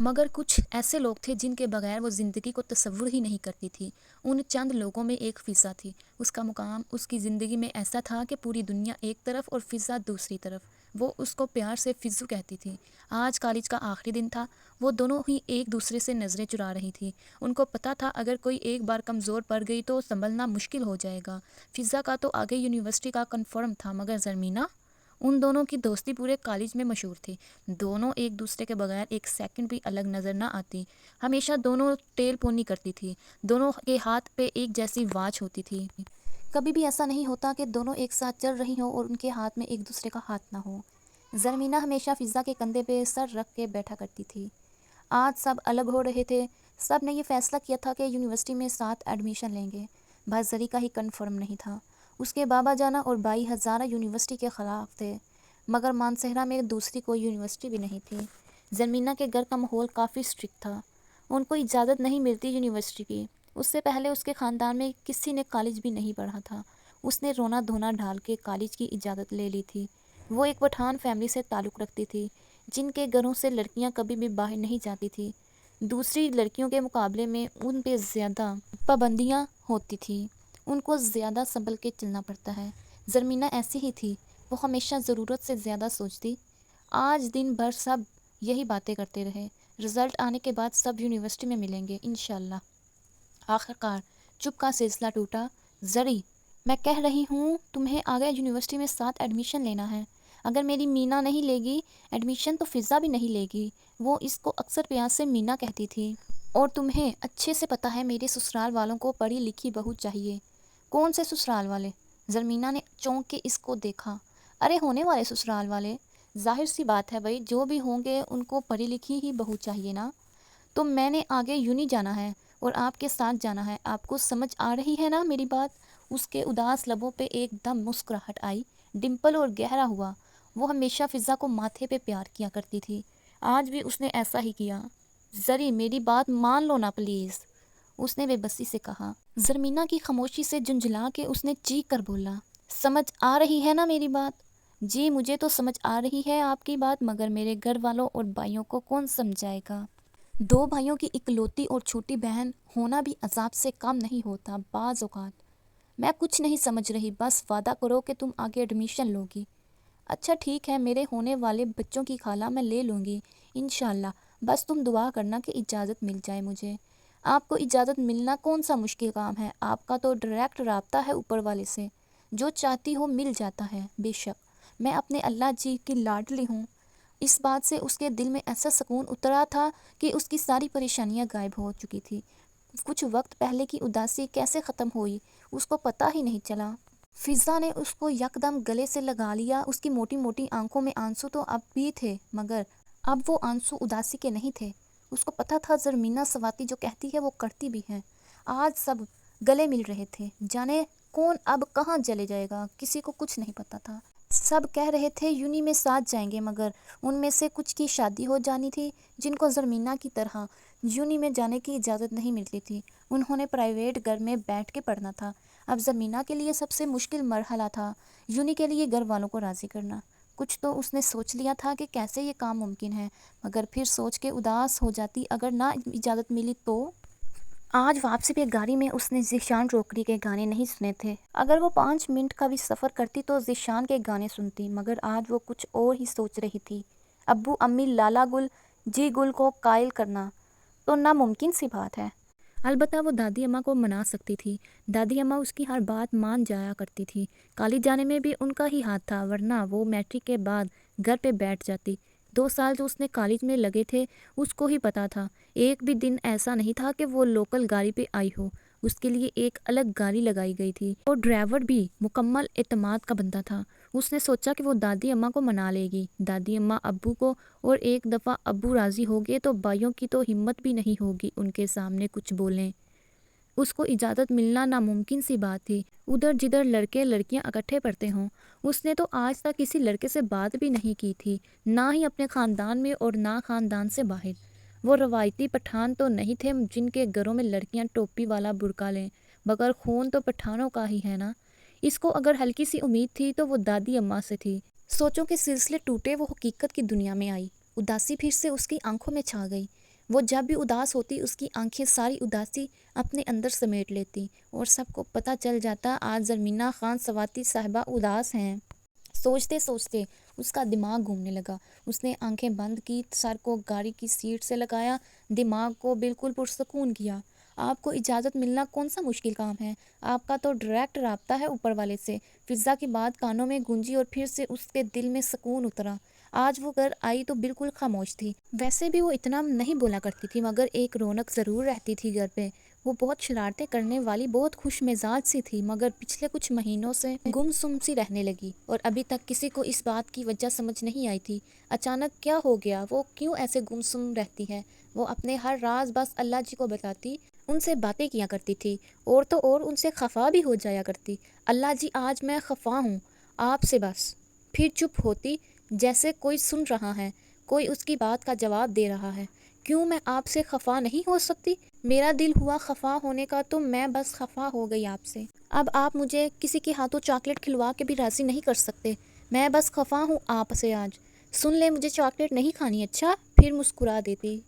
مگر کچھ ایسے لوگ تھے جن کے بغیر وہ زندگی کو تصور ہی نہیں کرتی تھی۔ ان چند لوگوں میں ایک فضا تھی۔ اس کا مقام اس کی زندگی میں ایسا تھا کہ پوری دنیا ایک طرف اور فضا دوسری طرف۔ وہ اس کو پیار سے فضو کہتی تھی۔ آج کالج کا آخری دن تھا۔ وہ دونوں ہی ایک دوسرے سے نظریں چرا رہی تھی۔ ان کو پتہ تھا اگر کوئی ایک بار کمزور پڑ گئی تو سنبھلنا مشکل ہو جائے گا۔ فضا کا تو آگے یونیورسٹی کا کنفرم تھا، مگر زرمینہ، ان دونوں کی دوستی پورے کالج میں مشہور تھی۔ دونوں ایک دوسرے کے بغیر ایک سیکنڈ بھی الگ نظر نہ آتی۔ ہمیشہ دونوں ٹیل پونی کرتی تھی۔ دونوں کے ہاتھ پہ ایک جیسی واچ ہوتی تھی۔ کبھی بھی ایسا نہیں ہوتا کہ دونوں ایک ساتھ چل رہی ہوں اور ان کے ہاتھ میں ایک دوسرے کا ہاتھ نہ ہو۔ زرمینہ ہمیشہ فضا کے کندھے پہ سر رکھ کے بیٹھا کرتی تھی۔ آج سب الگ ہو رہے تھے۔ سب نے یہ فیصلہ کیا تھا کہ یونیورسٹی میں ساتھ ایڈمیشن لیں گے۔ بس زری کا ہی کنفرم نہیں تھا۔ اس کے بابا جانا اور بھائی ہزارہ یونیورسٹی کے خلاف تھے، مگر مانسہرہ میں دوسری کوئی یونیورسٹی بھی نہیں تھی۔ زرمینہ کے گھر کا ماحول کافی اسٹرکٹ تھا۔ ان کو اجازت نہیں ملتی یونیورسٹی کی۔ اس سے پہلے اس کے خاندان میں کسی نے کالج بھی نہیں پڑھا تھا۔ اس نے رونا دھونا ڈھال کے کالج کی اجازت لے لی تھی۔ وہ ایک پٹھان فیملی سے تعلق رکھتی تھی، جن کے گھروں سے لڑکیاں کبھی بھی باہر نہیں جاتی تھیں۔ دوسری لڑکیوں کے مقابلے میں ان پہ زیادہ پابندیاں ہوتی تھیں۔ ان کو زیادہ سنبھل کے چلنا پڑتا ہے۔ زرمینہ ایسی ہی تھی۔ وہ ہمیشہ ضرورت سے زیادہ سوچتی۔ آج دن بھر سب یہی باتیں کرتے رہے۔ رزلٹ آنے کے بعد سب یونیورسٹی میں ملیں گے انشاءاللہ۔ آخرکار چپ کا سلسلہ ٹوٹا۔ زری، میں کہہ رہی ہوں تمہیں آگے یونیورسٹی میں ساتھ ایڈمیشن لینا ہے۔ اگر میری مینا نہیں لے گی ایڈمیشن تو فضا بھی نہیں لے گی۔ وہ اس کو اکثر پیار سے مینا کہتی تھی۔ اور تمہیں اچھے سے پتہ ہے میرے سسرال والوں کو پڑھی لکھی بہو چاہیے۔ کون سے سسرال والے؟ زرمینہ نے چونک کے اس کو دیکھا۔ ارے ہونے والے سسرال والے۔ ظاہر سی بات ہے بھائی، جو بھی ہوں گے ان کو پڑھی لکھی ہی بہو چاہیے نا۔ تو میں نے آگے یونی جانا ہے اور آپ کے ساتھ جانا ہے۔ آپ کو سمجھ آ رہی ہے نا میری بات؟ اس کے اداس لبوں پہ ایک دم مسکراہٹ آئی، ڈمپل اور گہرا ہوا۔ وہ ہمیشہ فضا کو ماتھے پہ پیار کیا کرتی تھی۔ آج بھی اس نے ایسا ہی کیا۔ زری، میری بات مان لو نا پلیز، اس نے بے بسی سے کہا۔ زرمینہ کی خاموشی سے جھنجھلا کے اس نے چیخ کر بولا، سمجھ آ رہی ہے نا میری بات؟ جی مجھے تو سمجھ آ رہی ہے آپ کی بات، مگر میرے گھر والوں اور بھائیوں کو کون سمجھائے گا؟ دو بھائیوں کی اکلوتی اور چھوٹی بہن ہونا بھی عذاب سے کم نہیں ہوتا بعض اوقات۔ میں کچھ نہیں سمجھ رہی، بس وعدہ کرو کہ تم آگے ایڈمیشن لو گی۔ اچھا ٹھیک ہے، میرے ہونے والے بچوں کی خالہ میں لے لوں گی انشاءاللہ، بس تم دعا کرنا کہ اجازت مل جائے مجھے۔ آپ کو اجازت ملنا کون سا مشکل کام ہے؟ آپ کا تو ڈائریکٹ رابطہ ہے اوپر والے سے، جو چاہتی ہو مل جاتا ہے۔ بے شک میں اپنے اللہ جی کی لاڈلی ہوں۔ اس بات سے اس کے دل میں ایسا سکون اترا تھا کہ اس کی ساری پریشانیاں غائب ہو چکی تھی۔ کچھ وقت پہلے کی اداسی کیسے ختم ہوئی اس کو پتہ ہی نہیں چلا۔ فضا نے اس کو یکدم گلے سے لگا لیا۔ اس کی موٹی موٹی آنکھوں میں آنسو تو اب بھی تھے، مگر اب وہ آنسو اداسی کے نہیں تھے۔ اس کو پتہ تھا زرمینہ سواتی جو کہتی ہے وہ کرتی بھی ہے۔ آج سب گلے مل رہے تھے۔ جانے کون اب کہاں چلے جائے گا، کسی کو کچھ نہیں پتہ تھا۔ سب کہہ رہے تھے یونی میں ساتھ جائیں گے، مگر ان میں سے کچھ کی شادی ہو جانی تھی جن کو زرمینہ کی طرح یونی میں جانے کی اجازت نہیں ملتی تھی۔ انہوں نے پرائیویٹ گھر میں بیٹھ کے پڑھنا تھا۔ اب زرمینہ کے لیے سب سے مشکل مرحلہ تھا یونی کے لیے گھر والوں کو راضی کرنا۔ کچھ تو اس نے سوچ لیا تھا کہ کیسے یہ کام ممکن ہے، مگر پھر سوچ کے اداس ہو جاتی اگر نہ اجازت ملی تو۔ آج واپسی پہ گاڑی میں اس نے ذیشان روکڑی کے گانے نہیں سنے تھے۔ اگر وہ 5 منٹ کا بھی سفر کرتی تو ذیشان کے گانے سنتی، مگر آج وہ کچھ اور ہی سوچ رہی تھی۔ ابو امی لالا گل جی گل کو قائل کرنا تو ناممکن سی بات ہے۔ البتہ وہ دادی اماں کو منا سکتی تھی۔ دادی اماں اس کی ہر بات مان جایا کرتی تھی۔ کالج جانے میں بھی ان کا ہی ہاتھ تھا، ورنہ وہ میٹرک کے بعد گھر پہ بیٹھ جاتی۔ 2 سال جو اس نے کالج میں لگے تھے اس کو ہی پتہ تھا، ایک بھی دن ایسا نہیں تھا کہ وہ لوکل گاڑی پہ آئی ہو۔ اس کے لیے ایک الگ گاڑی لگائی گئی تھی اور ڈرائیور بھی مکمل اعتماد کا بندہ تھا۔ اس نے سوچا کہ وہ دادی اماں کو منا لے گی، دادی اماں ابو کو، اور ایک دفعہ ابو راضی ہو گئے تو بھائیوں کی تو ہمت بھی نہیں ہوگی ان کے سامنے کچھ بولیں۔ اس کو اجازت ملنا ناممکن سی بات تھی۔ ادھر جدھر لڑکے لڑکیاں اکٹھے پڑھتے ہوں، اس نے تو آج تک کسی لڑکے سے بات بھی نہیں کی تھی، نہ ہی اپنے خاندان میں اور نہ خاندان سے باہر۔ وہ روایتی پٹھان تو نہیں تھے جن کے گھروں میں لڑکیاں ٹوپی والا برقع لیں، مگر خون تو پٹھانوں کا ہی ہے نا۔ اس کو اگر ہلکی سی امید تھی تو وہ دادی اماں سے تھی۔ سوچوں کے سلسلے ٹوٹے، وہ حقیقت کی دنیا میں آئی۔ اداسی پھر سے اس کی آنکھوں میں چھا گئی۔ وہ جب بھی اداس ہوتی اس کی آنکھیں ساری اداسی اپنے اندر سمیٹ لیتی اور سب کو پتہ چل جاتا آج زرمینہ خان سواتی صاحبہ اداس ہیں۔ سوچتے سوچتے اس کا دماغ گھومنے لگا۔ اس نے آنکھیں بند کی، سر کو گاڑی کی سیٹ سے لگایا، دماغ کو بالکل پرسکون کیا۔ آپ کو اجازت ملنا کون سا مشکل کام ہے؟ آپ کا تو ڈائریکٹ رابطہ ہے اوپر والے سے۔ فضا کی بات کانوں میں گونجی اور پھر سے اس کے دل میں سکون اترا۔ آج وہ گھر آئی تو بالکل خاموش تھی۔ ویسے بھی وہ اتنا نہیں بولا کرتی تھی مگر ایک رونق ضرور رہتی تھی گھر پہ۔ وہ بہت شرارتیں کرنے والی، بہت خوش مزاج سی تھی مگر پچھلے کچھ مہینوں سے گم سم سی رہنے لگی اور ابھی تک کسی کو اس بات کی وجہ سمجھ نہیں آئی تھی۔ اچانک کیا ہو گیا؟ وہ کیوں ایسے گم سم رہتی ہے؟ وہ اپنے ہر راز بس اللہ جی کو بتاتی، ان سے باتیں کیا کرتی تھی اور تو اور ان سے خفا بھی ہو جایا کرتی۔ اللہ جی آج میں خفا ہوں آپ سے بس۔ پھر چپ ہوتی جیسے کوئی سن رہا ہے، کوئی اس کی بات کا جواب دے رہا ہے۔ کیوں میں آپ سے خفا نہیں ہو سکتی؟ میرا دل ہوا خفا ہونے کا تو میں بس خفا ہو گئی آپ سے۔ اب آپ مجھے کسی کے ہاتھوں چاکلیٹ کھلوا کے بھی راضی نہیں کر سکتے۔ میں بس خفا ہوں آپ سے آج۔ سن لے مجھے چاکلیٹ نہیں کھانی اچھا؟ پھر مسکرا دیتی۔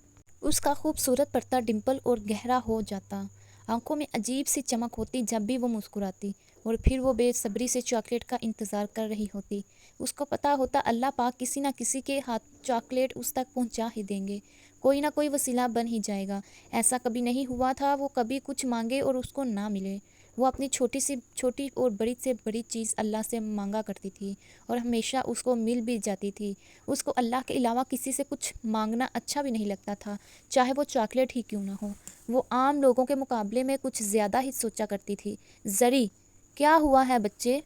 اس کا خوبصورت پرتا ڈمپل اور گہرا ہو جاتا۔ آنکھوں میں عجیب سی چمک ہوتی جب بھی وہ مسکراتی اور پھر وہ بے صبری سے چاکلیٹ کا انتظار کر رہی ہوتی۔ اس کو پتا ہوتا اللہ پاک کسی نہ کسی کے ہاتھ چاکلیٹ اس تک پہنچا ہی دیں گے، کوئی نہ کوئی وسیلہ بن ہی جائے گا۔ ایسا کبھی نہیں ہوا تھا وہ کبھی کچھ مانگے اور اس کو نہ ملے۔ وہ اپنی چھوٹی اور بڑی سے بڑی چیز اللہ سے مانگا کرتی تھی اور ہمیشہ اس کو مل بھی جاتی تھی۔ اس کو اللہ کے علاوہ کسی سے کچھ مانگنا اچھا بھی نہیں لگتا تھا، چاہے وہ چاکلیٹ ہی کیوں نہ ہو۔ وہ عام لوگوں کے مقابلے میں کچھ زیادہ ہی سوچا کرتی تھی۔ زری، کیا ہوا ہے بچے؟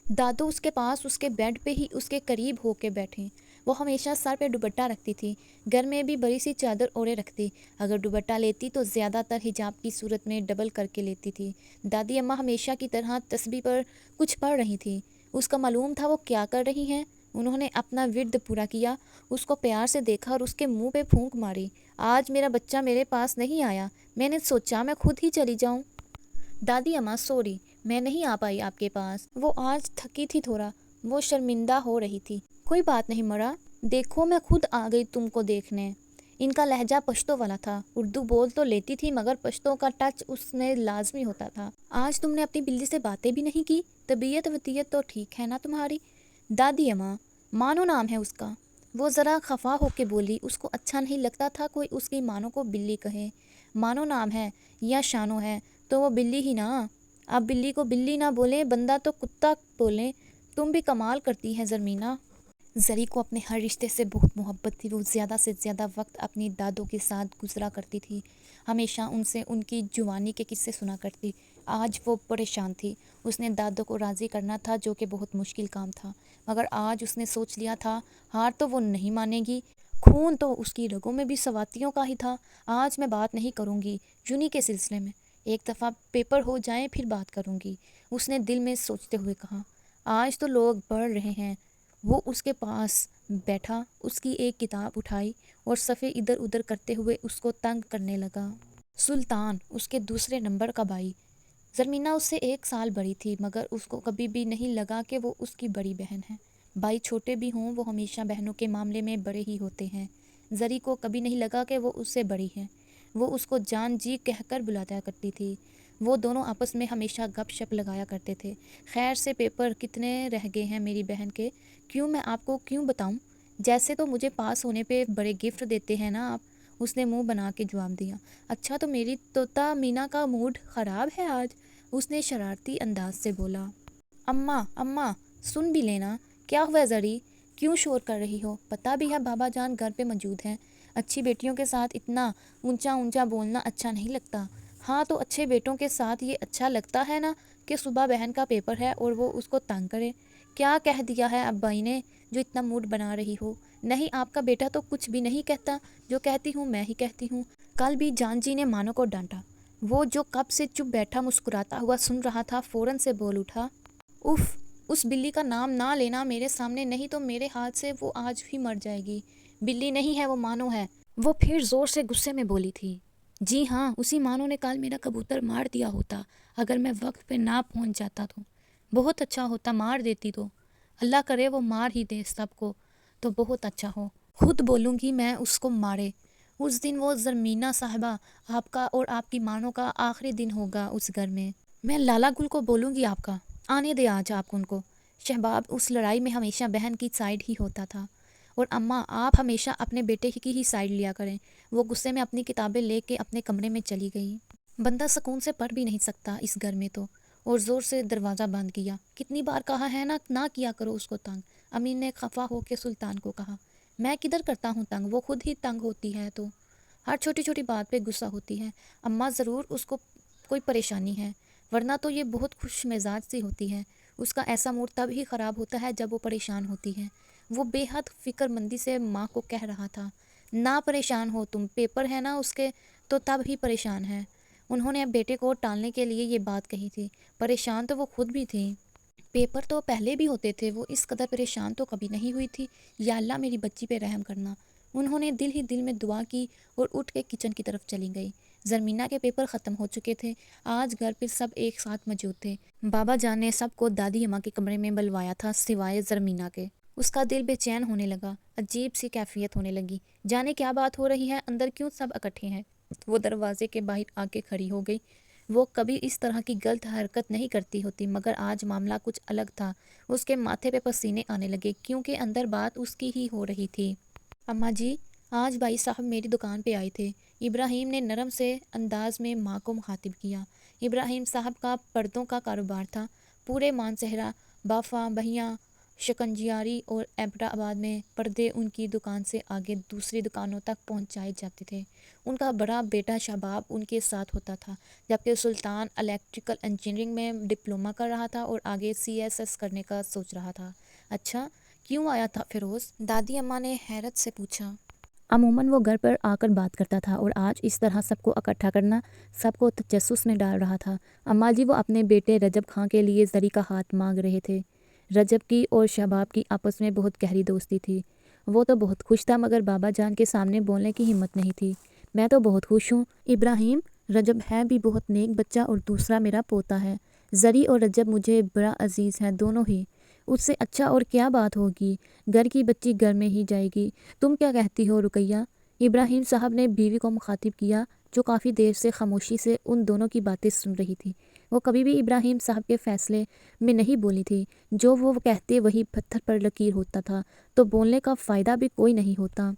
دادو اس کے پاس اس کے بیڈ پہ ہی اس کے قریب ہو کے بیٹھے۔ وہ ہمیشہ سر پہ دوپٹہ رکھتی تھی، گھر میں بھی بڑی سی چادر اوڑھے رکھتی، اگر دوپٹہ لیتی تو زیادہ تر حجاب کی صورت میں ڈبل کر کے لیتی تھی۔ دادی اماں ہمیشہ کی طرح تسبیح پر کچھ پڑھ رہی تھی۔ اس کا معلوم تھا وہ کیا کر رہی ہیں۔ انہوں نے اپنا ورد پورا کیا، اس کو پیار سے دیکھا اور اس کے منہ پہ پھونک ماری۔ آج میرا بچہ میرے پاس نہیں آیا، میں نے سوچا میں خود ہی چلی جاؤں۔ دادی اماں سوری، میں نہیں آ پائی آپ کے پاس، وہ آج تھکی تھی تھوڑا۔ وہ شرمندہ ہو رہی تھی۔ کوئی بات نہیں مرا، دیکھو میں خود آ گئی تم کو دیکھنے۔ ان کا لہجہ پشتو والا تھا، اردو بول تو لیتی تھی مگر پشتو کا ٹچ اس میں لازمی ہوتا تھا۔ آج تم نے اپنی بلی سے باتیں بھی نہیں کی، طبیعت وطیعت تو ٹھیک ہے نا تمہاری؟ دادی اماں، مانو نام ہے اس کا۔ وہ ذرا خفا ہو کے بولی، اس کو اچھا نہیں لگتا تھا کوئی اس کی مانو کو بلی کہے۔ مانو نام ہے یا شانو ہے تو وہ بلی ہی نا۔ اب بلی کو بلی نہ بولیں، بندہ تو کتا بولیں۔ تم بھی کمال کرتی ہیں زرمینہ۔ زری کو اپنے ہر رشتے سے بہت محبت تھی۔ وہ زیادہ سے زیادہ وقت اپنی دادوں کے ساتھ گزرا کرتی تھی، ہمیشہ ان سے ان کی جوانی کے قصے سنا کرتی۔ آج وہ پریشان تھی، اس نے دادوں کو راضی کرنا تھا جو کہ بہت مشکل کام تھا، مگر آج اس نے سوچ لیا تھا ہار تو وہ نہیں مانے گی۔ خون تو اس کی رگوں میں بھی سواتیوں کا ہی تھا۔ آج میں بات نہیں کروں گی جونی کے سلسلے میں، ایک دفعہ پیپر ہو جائیں پھر بات کروں گی، اس نے دل میں سوچتے ہوئے کہا۔ آج تو لوگ پڑھ رہے ہیں۔ وہ اس کے پاس بیٹھا، اس کی ایک کتاب اٹھائی اور صفحے ادھر ادھر کرتے ہوئے اس کو تنگ کرنے لگا۔ سلطان اس کے دوسرے نمبر کا بھائی۔ زرمینہ اس سے 1 سال بڑی تھی مگر اس کو کبھی بھی نہیں لگا کہ وہ اس کی بڑی بہن ہے۔ بھائی چھوٹے بھی ہوں وہ ہمیشہ بہنوں کے معاملے میں بڑے ہی ہوتے ہیں۔ زری کو کبھی نہیں لگا کہ وہ اس سے بڑی ہے۔ وہ اس کو جان جی کہہ کر بلایا کرتی تھی۔ وہ دونوں آپس میں ہمیشہ گپ شپ لگایا کرتے تھے۔ خیر سے پیپر کتنے رہ گئے ہیں میری بہن کے؟ کیوں میں آپ کو کیوں بتاؤں؟ جیسے تو مجھے پاس ہونے پہ بڑے گفٹ دیتے ہیں نا آپ، اس نے منہ بنا کے جواب دیا۔ اچھا تو میری طوطا مینا کا موڈ خراب ہے آج، اس نے شرارتی انداز سے بولا۔ اماں سن بھی لینا، کیا ہوا زری؟ کیوں شور کر رہی ہو؟ پتہ بھی ہے بابا جان گھر پہ موجود ہیں، اچھی بیٹیوں کے ساتھ اتنا اونچا بولنا اچھا نہیں لگتا۔ ہاں تو اچھے بیٹوں کے ساتھ یہ اچھا لگتا ہے نا کہ صبح بہن کا پیپر ہے اور وہ اس کو تنگ کرے۔ کیا کہہ دیا ہے اب بھائی نے جو اتنا موڈ بنا رہی ہو؟ نہیں آپ کا بیٹا تو کچھ بھی نہیں کہتا، جو کہتی ہوں میں ہی کہتی ہوں۔ کل بھی جان جی نے مانو کو ڈانٹا۔ وہ جو کب سے چپ بیٹھا مسکراتا ہوا سن رہا تھا فوراً سے بول اٹھا۔ اف، اس بلی کا نام نہ لینا میرے سامنے، نہیں تو میرے ہاتھ سے وہ آج ہی مر جائے گی۔ بلی نہیں ہے وہ مانو ہے، وہ پھر زور سے غصے میں بولی تھی۔ جی ہاں، اسی مانو نے کل میرا کبوتر مار دیا ہوتا اگر میں وقت پہ نہ پہنچ جاتا تو۔ بہت اچھا ہوتا، مار دیتی تو۔ اللہ کرے وہ مار ہی دے سب کو تو بہت اچھا ہو۔ خود بولوں گی میں اس کو مارے۔ اس دن وہ زرمینہ صاحبہ، آپ کا اور آپ کی مانو کا آخری دن ہوگا اس گھر میں لالا گل کو بولوں گی آپ کا، آنے دے آج آپ ان کو۔ شہباب اس لڑائی میں ہمیشہ بہن کی سائیڈ ہی ہوتا تھا، اور اماں آپ ہمیشہ اپنے بیٹے کی ہی سائیڈ لیا کریں۔ وہ غصے میں اپنی کتابیں لے کے اپنے کمرے میں چلی گئی۔ بندہ سکون سے پڑھ بھی نہیں سکتا اس گھر میں تو، اور زور سے دروازہ بند کیا۔ کتنی بار کہا ہے نہ کیا کرو اس کو تنگ، امین نے خفا ہو کے سلطان کو کہا۔ میں کدھر کرتا ہوں تنگ، وہ خود ہی تنگ ہوتی ہے تو ہر چھوٹی چھوٹی بات پہ غصہ ہوتی ہے۔ اماں ضرور اس کو کوئی پریشانی ہے، ورنہ تو یہ بہت خوش مزاج سی ہوتی ہے۔ اس کا ایسا موڈ تب ہی خراب ہوتا ہے جب وہ پریشان ہوتی ہے۔ وہ بے حد فکر مندی سے ماں کو کہہ رہا تھا، نہ پریشان ہو تم، پیپر ہے نا اس کے تو تب ہی پریشان ہے۔ انہوں نے اب بیٹے کو ٹالنے کے لیے یہ بات کہی تھی، پریشان تو وہ خود بھی تھی۔ پیپر تو پہلے بھی ہوتے تھے، وہ اس قدر پریشان تو کبھی نہیں ہوئی تھی۔ یا اللہ میری بچی پہ رحم کرنا۔ انہوں نے دل ہی دل میں دعا کی اور اٹھ کے کچن کی طرف چلی گئی۔ زرمینہ کے پیپر ختم ہو چکے تھے، آج گھر پہ سب ایک ساتھ موجود تھے۔ بابا جان نے سب کو دادی اماں کے کمرے میں بلوایا تھا سوائے زرمینہ کے۔ اس کا دل بے چین ہونے لگا، عجیب سی کیفیت ہونے لگی، جانے کیا بات ہو رہی ہے، اندر کیوں سب اکٹھے ہیں۔ وہ دروازے کے باہر آ کے کھڑی ہو گئی۔ وہ کبھی اس طرح کی غلط حرکت نہیں کرتی ہوتی، مگر آج معاملہ کچھ الگ تھا۔ اس کے ماتھے پہ پسینے آنے لگے، کیونکہ اندر بات اس کی ہی ہو رہی تھی۔ اماں جی، آج بھائی صاحب میری دکان پہ آئے تھے۔ ابراہیم نے نرم سے انداز میں ماں کو مخاطب کیا۔ ابراہیم صاحب کا پردوں کا کاروبار تھا۔ پورے مانسہرہ، بافا، بہیاں، شکنجیاری اور ایبٹ آباد میں پردے ان کی دکان سے آگے دوسری دکانوں تک پہنچائے جاتے تھے۔ ان کا بڑا بیٹا شہباب ان کے ساتھ ہوتا تھا، جبکہ سلطان الیکٹریکل انجینئرنگ میں ڈپلومہ کر رہا تھا اور آگے CSS کرنے کا سوچ رہا تھا۔ اچھا، کیوں آیا تھا فیروز؟ دادی اماں نے حیرت سے پوچھا۔ عموماً وہ گھر پر آ کر بات کرتا تھا، اور آج اس طرح سب کو اکٹھا کرنا سب کو تجسس میں ڈال رہا تھا۔ اماں جی، وہ اپنے بیٹے رجب خان کے لیے زری کا ہاتھ مانگ رہے تھے۔ رجب کی اور شہباب کی آپس میں بہت گہری دوستی تھی۔ وہ تو بہت خوش تھا، مگر بابا جان کے سامنے بولنے کی ہمت نہیں تھی۔ میں تو بہت خوش ہوں ابراہیم، رجب ہے بھی بہت نیک بچہ اور دوسرا میرا پوتا ہے۔ زری اور رجب مجھے بڑا عزیز ہیں دونوں ہی۔ اس سے اچھا اور کیا بات ہوگی، گھر کی بچی گھر میں ہی جائے گی۔ تم کیا کہتی ہو رقیہ؟ ابراہیم صاحب نے بیوی کو مخاطب کیا، جو کافی دیر سے خاموشی سے ان دونوں کی باتیں سن رہی تھی۔ وہ کبھی بھی ابراہیم صاحب کے فیصلے میں نہیں بولی تھی، جو وہ کہتے وہی پتھر پر لکیر ہوتا تھا، تو بولنے کا فائدہ بھی کوئی نہیں ہوتا۔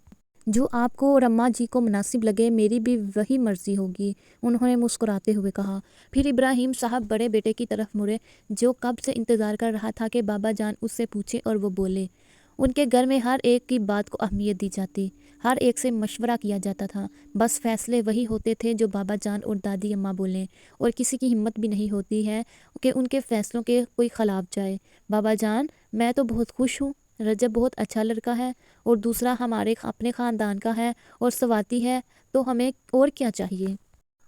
جو آپ کو اور اماں جی کو مناسب لگے، میری بھی وہی مرضی ہوگی، انہوں نے مسکراتے ہوئے کہا۔ پھر ابراہیم صاحب بڑے بیٹے کی طرف مڑے، جو کب سے انتظار کر رہا تھا کہ بابا جان اس سے پوچھے، اور وہ بولے۔ ان کے گھر میں ہر ایک کی بات کو اہمیت دی جاتی، ہر ایک سے مشورہ کیا جاتا تھا، بس فیصلے وہی ہوتے تھے جو بابا جان اور دادی اماں بولیں، اور کسی کی ہمت بھی نہیں ہوتی ہے کہ ان کے فیصلوں کے کوئی خلاف جائے۔ بابا جان، میں تو بہت خوش ہوں، رجب بہت اچھا لڑکا ہے، اور دوسرا ہمارے اپنے خاندان کا ہے اور سواتی ہے، تو ہمیں اور کیا چاہیے۔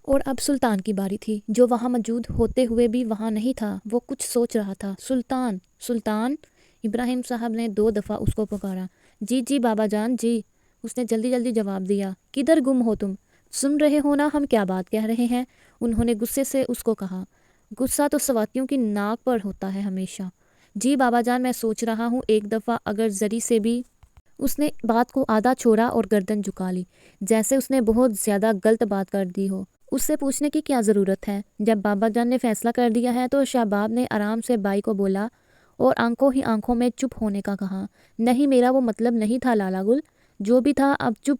اور اب سلطان کی باری تھی، جو وہاں موجود ہوتے ہوئے بھی وہاں نہیں تھا۔ وہ کچھ سوچ رہا تھا۔ سلطان، سلطان! ابراہیم صاحب نے 2 دفعہ اس کو پکارا۔ جی جی بابا جان جی، اس نے جلدی جلدی جواب دیا۔ کدھر گم ہو تم؟ سن رہے ہو نا ہم کیا بات کہہ رہے ہیں؟ انہوں نے غصے سے اس کو کہا۔ غصہ تو سواتیوں کی ناک پر ہوتا ہے ہمیشہ۔ جی بابا جان، میں سوچ رہا ہوں ایک دفعہ اگر زری سے بھی۔ اس نے بات کو آدھا چھوڑا اور گردن جھکا لی، جیسے اس نے بہت زیادہ غلط بات کر دی ہو۔ اس سے پوچھنے کی کیا ضرورت ہے؟ جب بابا جان نے فیصلہ کر دیا ہے تو شہباب نے آرام سے بھائی کو بولا، اور آنکھوں ہی آنکھوں میں چپ ہونے کا کہا۔ نہیں، میرا وہ مطلب نہیں تھا لالا گل، جو بھی تھا اب چپ۔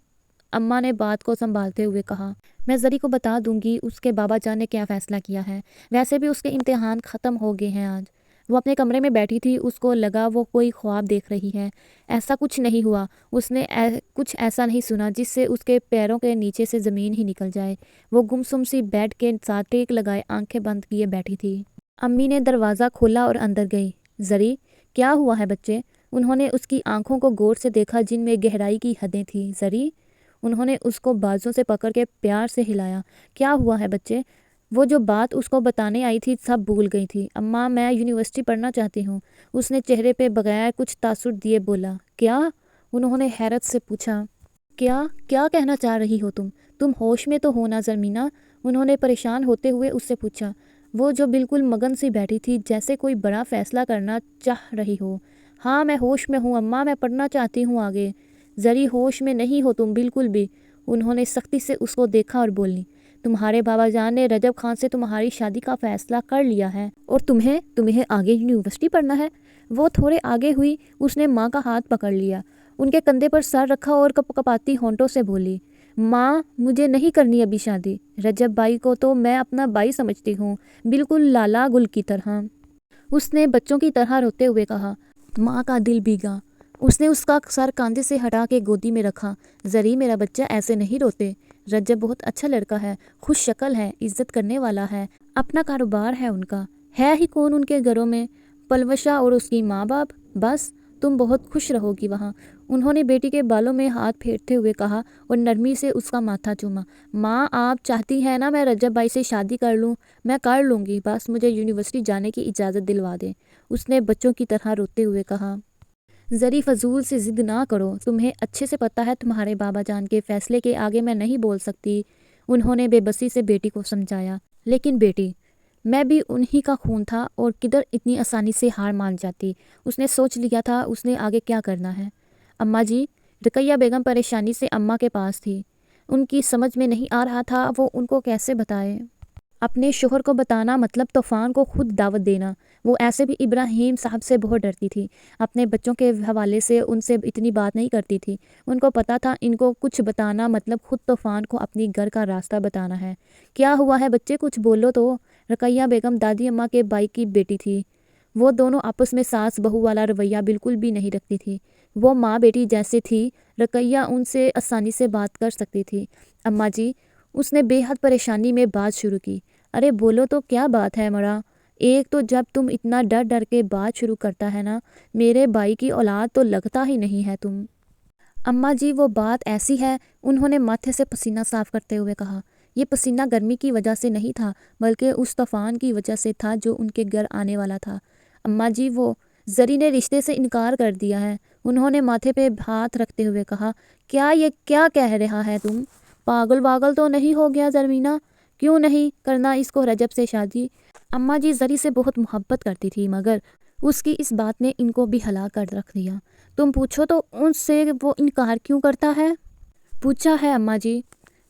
اماں نے بات کو سنبھالتے ہوئے کہا۔ میں زری کو بتا دوں گی اس کے بابا جان نے کیا فیصلہ کیا ہے، ویسے بھی اس کے امتحان ختم ہو گئے ہیں آج۔ وہ اپنے کمرے میں بیٹھی تھی، اس کو لگا وہ کوئی خواب دیکھ رہی ہے۔ ایسا کچھ نہیں ہوا، اس نے کچھ ایسا نہیں سنا جس سے اس کے پیروں کے نیچے سے زمین ہی نکل جائے۔ وہ گمسم سی بیڈ کے ساتھ ٹیک لگائے آنکھیں بند کیے بیٹھی تھی۔ امی نے دروازہ کھولا اور اندر گئی۔ زری، کیا ہوا ہے بچے؟ انہوں نے اس کی آنکھوں کو غور سے دیکھا جن میں گہرائی کی حدیں تھیں۔ زری، انہوں نے اس کو بازوں سے پکڑ کے پیار سے ہلایا۔ کیا ہوا ہے بچے؟ وہ جو بات اس کو بتانے آئی تھی سب بھول گئی تھی۔ اماں، میں یونیورسٹی پڑھنا چاہتی ہوں، اس نے چہرے پہ بغیر کچھ تاثر دیے بولا۔ کیا؟ انہوں نے حیرت سے پوچھا۔ کیا کہنا چاہ رہی ہو تم ہوش میں تو ہو نا زرمینہ؟ انہوں نے پریشان ہوتے ہوئے اس سے پوچھا، وہ جو بالکل مگن سی بیٹھی تھی جیسے کوئی بڑا فیصلہ کرنا چاہ رہی ہو۔ ہاں میں ہوش میں ہوں اماں، میں پڑھنا چاہتی ہوں آگے۔ زری ہوش میں نہیں ہو تم بالکل بھی۔ انہوں نے سختی سے اس کو دیکھا اور بولی، تمہارے بابا جان نے رجب خان سے تمہاری شادی کا فیصلہ کر لیا ہے اور تمہیں آگے یونیورسٹی پڑھنا ہے۔ وہ تھوڑے آگے ہوئی، اس نے ماں کا ہاتھ پکڑ لیا، ان کے کندھے پر سر رکھا اور کپ کپاتی ہونٹوں سے بولی، ماں مجھے نہیں کرنی ابھی شادی۔ رجب بھائی کو تو میں اپنا بھائی سمجھتی ہوں، بالکل لالا گل کی طرح۔ اس نے بچوں کی طرح روتے ہوئے کہا۔ ماں کا دل بھیگا، اس نے اس کا سر کاندھے سے ہٹا کے گودی میں رکھا۔ زری میرا بچہ ایسے نہیں روتے، رجب بہت اچھا لڑکا ہے، خوش شکل ہے، عزت کرنے والا ہے، اپنا کاروبار ہے ان کا۔ ہے ہی کون ان کے گھروں میں؟ پلوشا اور اس کی ماں باپ، بس تم بہت خوش رہو گی وہاں۔ انہوں نے بیٹی کے بالوں میں ہاتھ پھیرتے ہوئے کہا اور نرمی سے اس کا ماتھا چوما۔ ماں آپ چاہتی ہیں نا میں رجب بھائی سے شادی کر لوں؟ میں کر لوں گی، بس مجھے یونیورسٹی جانے کی اجازت دلوا دیں، اس نے بچوں کی طرح روتے ہوئے کہا۔ زری فضول سے ضد نہ کرو، تمہیں اچھے سے پتہ ہے تمہارے بابا جان کے فیصلے کے آگے میں نہیں بول سکتی، انہوں نے بے بسی سے بیٹی کو سمجھایا۔ لیکن بیٹی، میں بھی انہی کا خون تھا اور کدھر اتنی آسانی سے ہار مان جاتی۔ اس نے سوچ لیا تھا اس نے آگے کیا کرنا ہے۔ اماں جی، رقیہ بیگم پریشانی سے اماں کے پاس تھی، ان کی سمجھ میں نہیں آ رہا تھا وہ ان کو کیسے بتائے۔ اپنے شوہر کو بتانا مطلب طوفان کو خود دعوت دینا۔ وہ ایسے بھی ابراہیم صاحب سے بہت ڈرتی تھی، اپنے بچوں کے حوالے سے ان سے اتنی بات نہیں کرتی تھی۔ ان کو پتا تھا ان کو کچھ بتانا مطلب خود طوفان کو اپنی گھر کا راستہ بتانا ہے۔ کیا ہوا ہے بچے، کچھ بولو تو۔ رقیہ بیگم دادی اماں کے بھائی کی بیٹی تھی، وہ دونوں آپس میں ساس بہو والا رویہ بالکل بھی نہیں رکھتی تھی، وہ ماں بیٹی جیسے تھی۔ رقیہ ان سے آسانی سے بات کر سکتی تھی۔ اماں جی، اس نے بے حد پریشانی میں بات شروع کی۔ ارے بولو تو، کیا بات ہے مرا؟ ایک تو جب تم اتنا ڈر ڈر کے بات شروع کرتا ہے نا، میرے بھائی کی اولاد تو لگتا ہی نہیں ہے تم۔ اماں جی وہ بات ایسی ہے، انہوں نے ماتھے سے پسینہ صاف کرتے ہوئے کہا۔ یہ پسینہ گرمی کی وجہ سے نہیں تھا بلکہ اس طوفان کی وجہ سے تھا جو ان کے گھر آنے والا تھا۔ اماں جی وہ زری نے رشتے سے انکار کر دیا ہے، انہوں نے ماتھے پہ ہاتھ رکھتے ہوئے کہا۔ یہ کیا کہہ رہا ہے تم؟ پاگل واگل تو نہیں ہو گیا زرمینہ؟ کیوں نہیں کرنا اس کو رجب سے شادی؟ اماں جی زری سے بہت محبت کرتی تھی مگر اس کی اس بات نے ان کو بھی ہلا کر رکھ دیا۔ تم پوچھو تو ان سے وہ انکار کیوں کرتا ہے؟ پوچھا ہے اماں جی،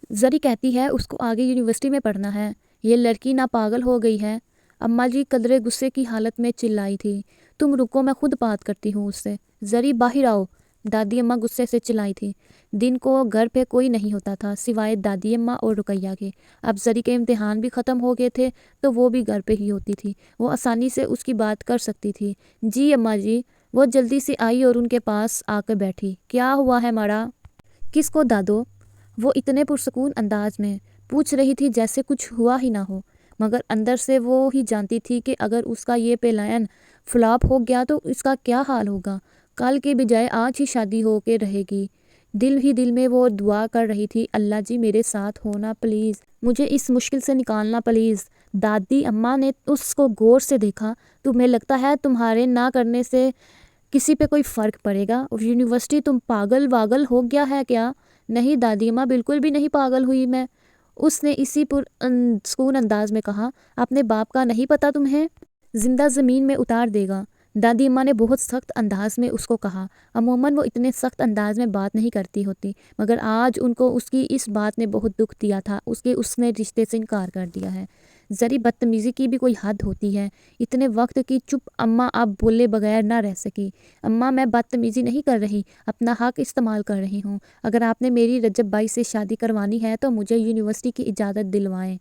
زری کہتی ہے اس کو آگے یونیورسٹی میں پڑھنا ہے، یہ لڑکی نہ پاگل ہو گئی ہے؟ اماں جی قدرے غصے کی حالت میں چلائی تھی۔ تم رکو میں خود بات کرتی ہوں اس سے، زری باہر آؤ، دادی اماں غصے سے چلائی تھی۔ دن کو گھر پہ کوئی نہیں ہوتا تھا سوائے دادی اماں اور رقیہ کے۔ اب زری کے امتحان بھی ختم ہو گئے تھے تو وہ بھی گھر پہ ہی ہوتی تھی، وہ آسانی سے اس کی بات کر سکتی تھی۔ جی اماں جی، وہ جلدی سے آئی اور ان کے پاس آ کر بیٹھی۔ کیا ہوا ہے ماڑا؟ کس کو دادو؟ وہ اتنے پرسکون انداز میں پوچھ رہی تھی جیسے کچھ ہوا ہی نہ ہو، مگر اندر سے وہ ہی جانتی تھی کہ اگر اس کا یہ پلان فلاپ ہو گیا تو اس کا کیا حال ہوگا۔ کل کے بجائے آج ہی شادی ہو کے رہے گی۔ دل ہی دل میں وہ دعا کر رہی تھی، اللہ جی میرے ساتھ ہونا پلیز، مجھے اس مشکل سے نکالنا پلیز۔ دادی اماں نے اس کو غور سے دیکھا۔ تمہیں لگتا ہے تمہارے نہ کرنے سے کسی پہ کوئی فرق پڑے گا؟ اور یونیورسٹی، تم پاگل واگل ہو گیا ہے کیا؟ نہیں دادی اماں، بالکل بھی نہیں پاگل ہوئی میں، اس نے اسی پر سکون انداز میں کہا۔ اپنے باپ کا نہیں پتا تمہیں؟ زندہ زمین میں اتار دے گا، دادی اماں نے بہت سخت انداز میں اس کو کہا۔ عموماً وہ اتنے سخت انداز میں بات نہیں کرتی ہوتی مگر آج ان کو اس کی اس بات نے بہت دکھ دیا تھا اس نے رشتے سے انکار کر دیا ہے۔ زری بدتمیزی کی بھی کوئی حد ہوتی ہے، اتنے وقت کی چپ اماں اب بولے بغیر نہ رہ سکی۔ اماں میں بدتمیزی نہیں کر رہی، اپنا حق استعمال کر رہی ہوں، اگر آپ نے میری رجب بھائی سے شادی کروانی ہے تو مجھے یونیورسٹی کی اجازت دلوائیں۔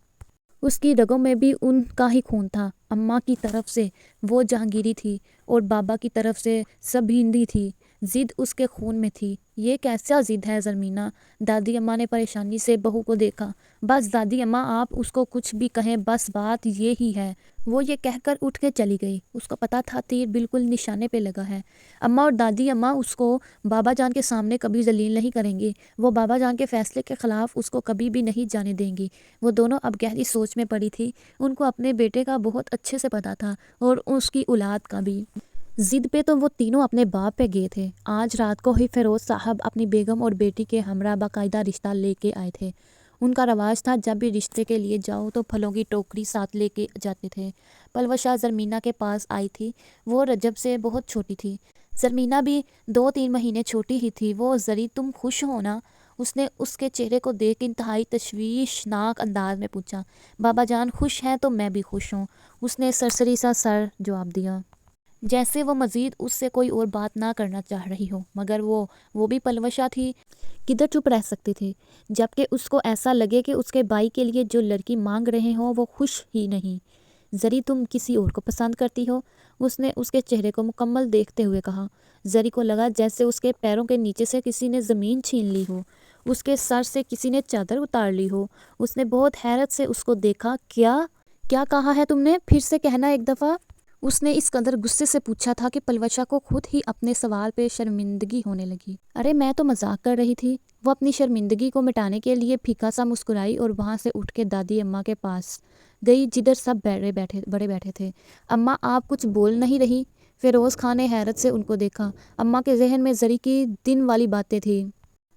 اس کی رگوں میں بھی ان کا ہی خون تھا، اماں کی طرف سے وہ جہانگیری تھی اور بابا کی طرف سے سب ہندی تھی، ضد اس کے خون میں تھی۔ یہ کیسا ضد ہے زرمینہ؟ دادی اماں نے پریشانی سے بہو کو دیکھا۔ بس دادی اماں آپ اس کو کچھ بھی کہیں، بس بات یہ ہی ہے۔ وہ یہ کہہ کر اٹھ کے چلی گئی، اس کو پتا تھا تیر بالکل نشانے پہ لگا ہے۔ اماں اور دادی اماں اس کو بابا جان کے سامنے کبھی ذلیل نہیں کریں گی، وہ بابا جان کے فیصلے کے خلاف اس کو کبھی بھی نہیں جانے دیں گی۔ وہ دونوں اب گہری سوچ میں پڑی تھی، ان کو اپنے بیٹے کا بہت اچھے سے پتا تھا اور اس کی اولاد کا بھی۔ ضد پہ تو وہ تینوں اپنے باپ پہ گئے تھے۔ آج رات کو ہی فیروز صاحب اپنی بیگم اور بیٹی کے ہمراہ باقاعدہ رشتہ لے کے آئے تھے۔ ان کا رواج تھا جب بھی رشتے کے لیے جاؤ تو پھلوں کی ٹوکری ساتھ لے کے جاتے تھے۔ پلوشہ زرمینہ کے پاس آئی تھی۔ وہ رجب سے بہت چھوٹی تھی۔ زرمینہ بھی 2-3 مہینے چھوٹی ہی تھی۔ وہ زری تم خوش ہو نا؟ اس نے اس کے چہرے کو دیکھ انتہائی تشویشناک انداز میں پوچھا۔ بابا جان خوش ہیں تو میں بھی خوش ہوں، اس نے سرسری سا سر جواب دیا، جیسے وہ مزید اس سے کوئی اور بات نہ کرنا چاہ رہی ہو، مگر وہ بھی پلوشہ تھی، کدھر چپ رہ سکتی تھی، جبکہ اس کو ایسا لگے کہ اس کے بھائی کے لیے جو لڑکی مانگ رہے ہوں وہ خوش ہی نہیں۔ زری تم کسی اور کو پسند کرتی ہو؟ اس نے اس کے چہرے کو مکمل دیکھتے ہوئے کہا۔ زری کو لگا جیسے اس کے پیروں کے نیچے سے کسی نے زمین چھین لی ہو، اس کے سر سے کسی نے چادر اتار لی ہو۔ اس نے بہت حیرت سے اس کو دیکھا۔ کیا کہا ہے تم نے؟ پھر سے کہنا ایک دفعہ۔ اس نے اس قدر غصے سے پوچھا تھا کہ پلوشہ کو خود ہی اپنے سوال پہ شرمندگی ہونے لگی۔ ارے میں تو مذاق کر رہی تھی۔ وہ اپنی شرمندگی کو مٹانے کے لیے پھیکا سا مسکرائی اور وہاں سے اٹھ کے دادی اماں کے پاس گئی جدھر سب بڑے بیٹھے تھے۔ اماں آپ کچھ بول نہیں رہی؟ فیروز خان نے حیرت سے ان کو دیکھا۔ اماں کے ذہن میں زری کی دن والی باتیں تھیں۔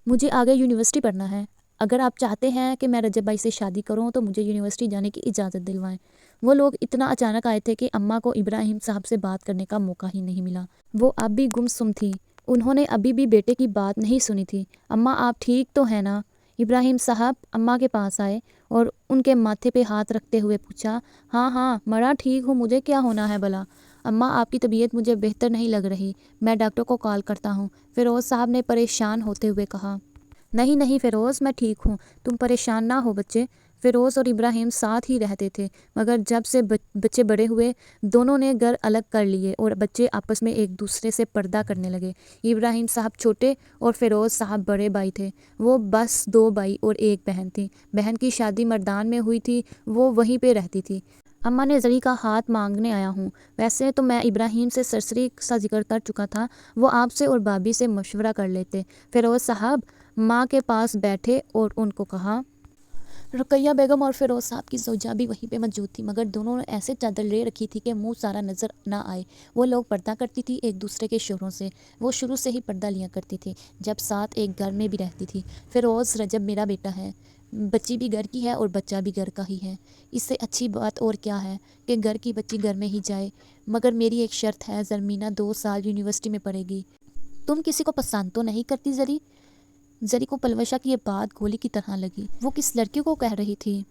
مجھے آگے یونیورسٹی پڑھنا ہے۔ اگر آپ چاہتے ہیں کہ میں رجب بھائی سے شادی کروں تو مجھے یونیورسٹی جانے کی اجازت دلوائیں۔ وہ لوگ اتنا اچانک آئے تھے کہ اماں کو ابراہیم صاحب سے بات کرنے کا موقع ہی نہیں ملا۔ وہ اب بھی گم سم تھی۔ انہوں نے ابھی بھی بیٹے کی بات نہیں سنی تھی۔ اماں آپ ٹھیک تو ہیں نا؟ ابراہیم صاحب اماں کے پاس آئے اور ان کے ماتھے پہ ہاتھ رکھتے ہوئے پوچھا۔ ہاں مرا ٹھیک ہوں، مجھے کیا ہونا ہے بھلا؟ اماں آپ کی طبیعت مجھے بہتر نہیں لگ رہی، میں ڈاکٹر کو کال کرتا ہوں، فیروز صاحب نے پریشان ہوتے ہوئے کہا۔ نہیں فیروز، میں ٹھیک ہوں، تم پریشان نہ ہو بچے۔ فیروز اور ابراہیم ساتھ ہی رہتے تھے، مگر جب سے بچے بڑے ہوئے دونوں نے گھر الگ کر لیے اور بچے آپس میں ایک دوسرے سے پردہ کرنے لگے۔ ابراہیم صاحب چھوٹے اور فیروز صاحب بڑے بھائی تھے۔ وہ بس 2 بھائی اور 1 بہن تھی۔ بہن کی شادی مردان میں ہوئی تھی، وہ وہیں پہ رہتی تھی۔ اماں نے زری کا ہاتھ مانگنے آیا ہوں۔ ویسے تو میں ابراہیم سے سرسری سا ذکر کر چکا تھا، وہ آپ سے اور بھابھی سے مشورہ کر لیتے۔ فیروز صاحب ماں کے پاس بیٹھے اور ان کو کہا۔ رقیہ بیگم اور فیروز صاحب کی زوجہ بھی وہیں پہ موجود تھی، مگر دونوں نے ایسے چادر لے رکھی تھی کہ منہ سارا نظر نہ آئے۔ وہ لوگ پردہ کرتی تھی ایک دوسرے کے شوہروں سے، وہ شروع سے ہی پردہ لیا کرتی تھی جب ساتھ ایک گھر میں بھی رہتی تھی۔ فیروز رجب میرا بیٹا ہے، بچی بھی گھر کی ہے اور بچہ بھی گھر کا ہی ہے، اس سے اچھی بات اور کیا ہے کہ گھر کی بچی گھر میں ہی جائے، مگر میری ایک شرط ہے، زرمینہ 2 سال یونیورسٹی میں پڑھے گی۔ تم کسی کو پسند تو نہیں کرتی زری؟ زری کو پلوشہ کی یہ بات گولی کی طرح لگی۔ وہ کس لڑکی کو کہہ رہی تھی؟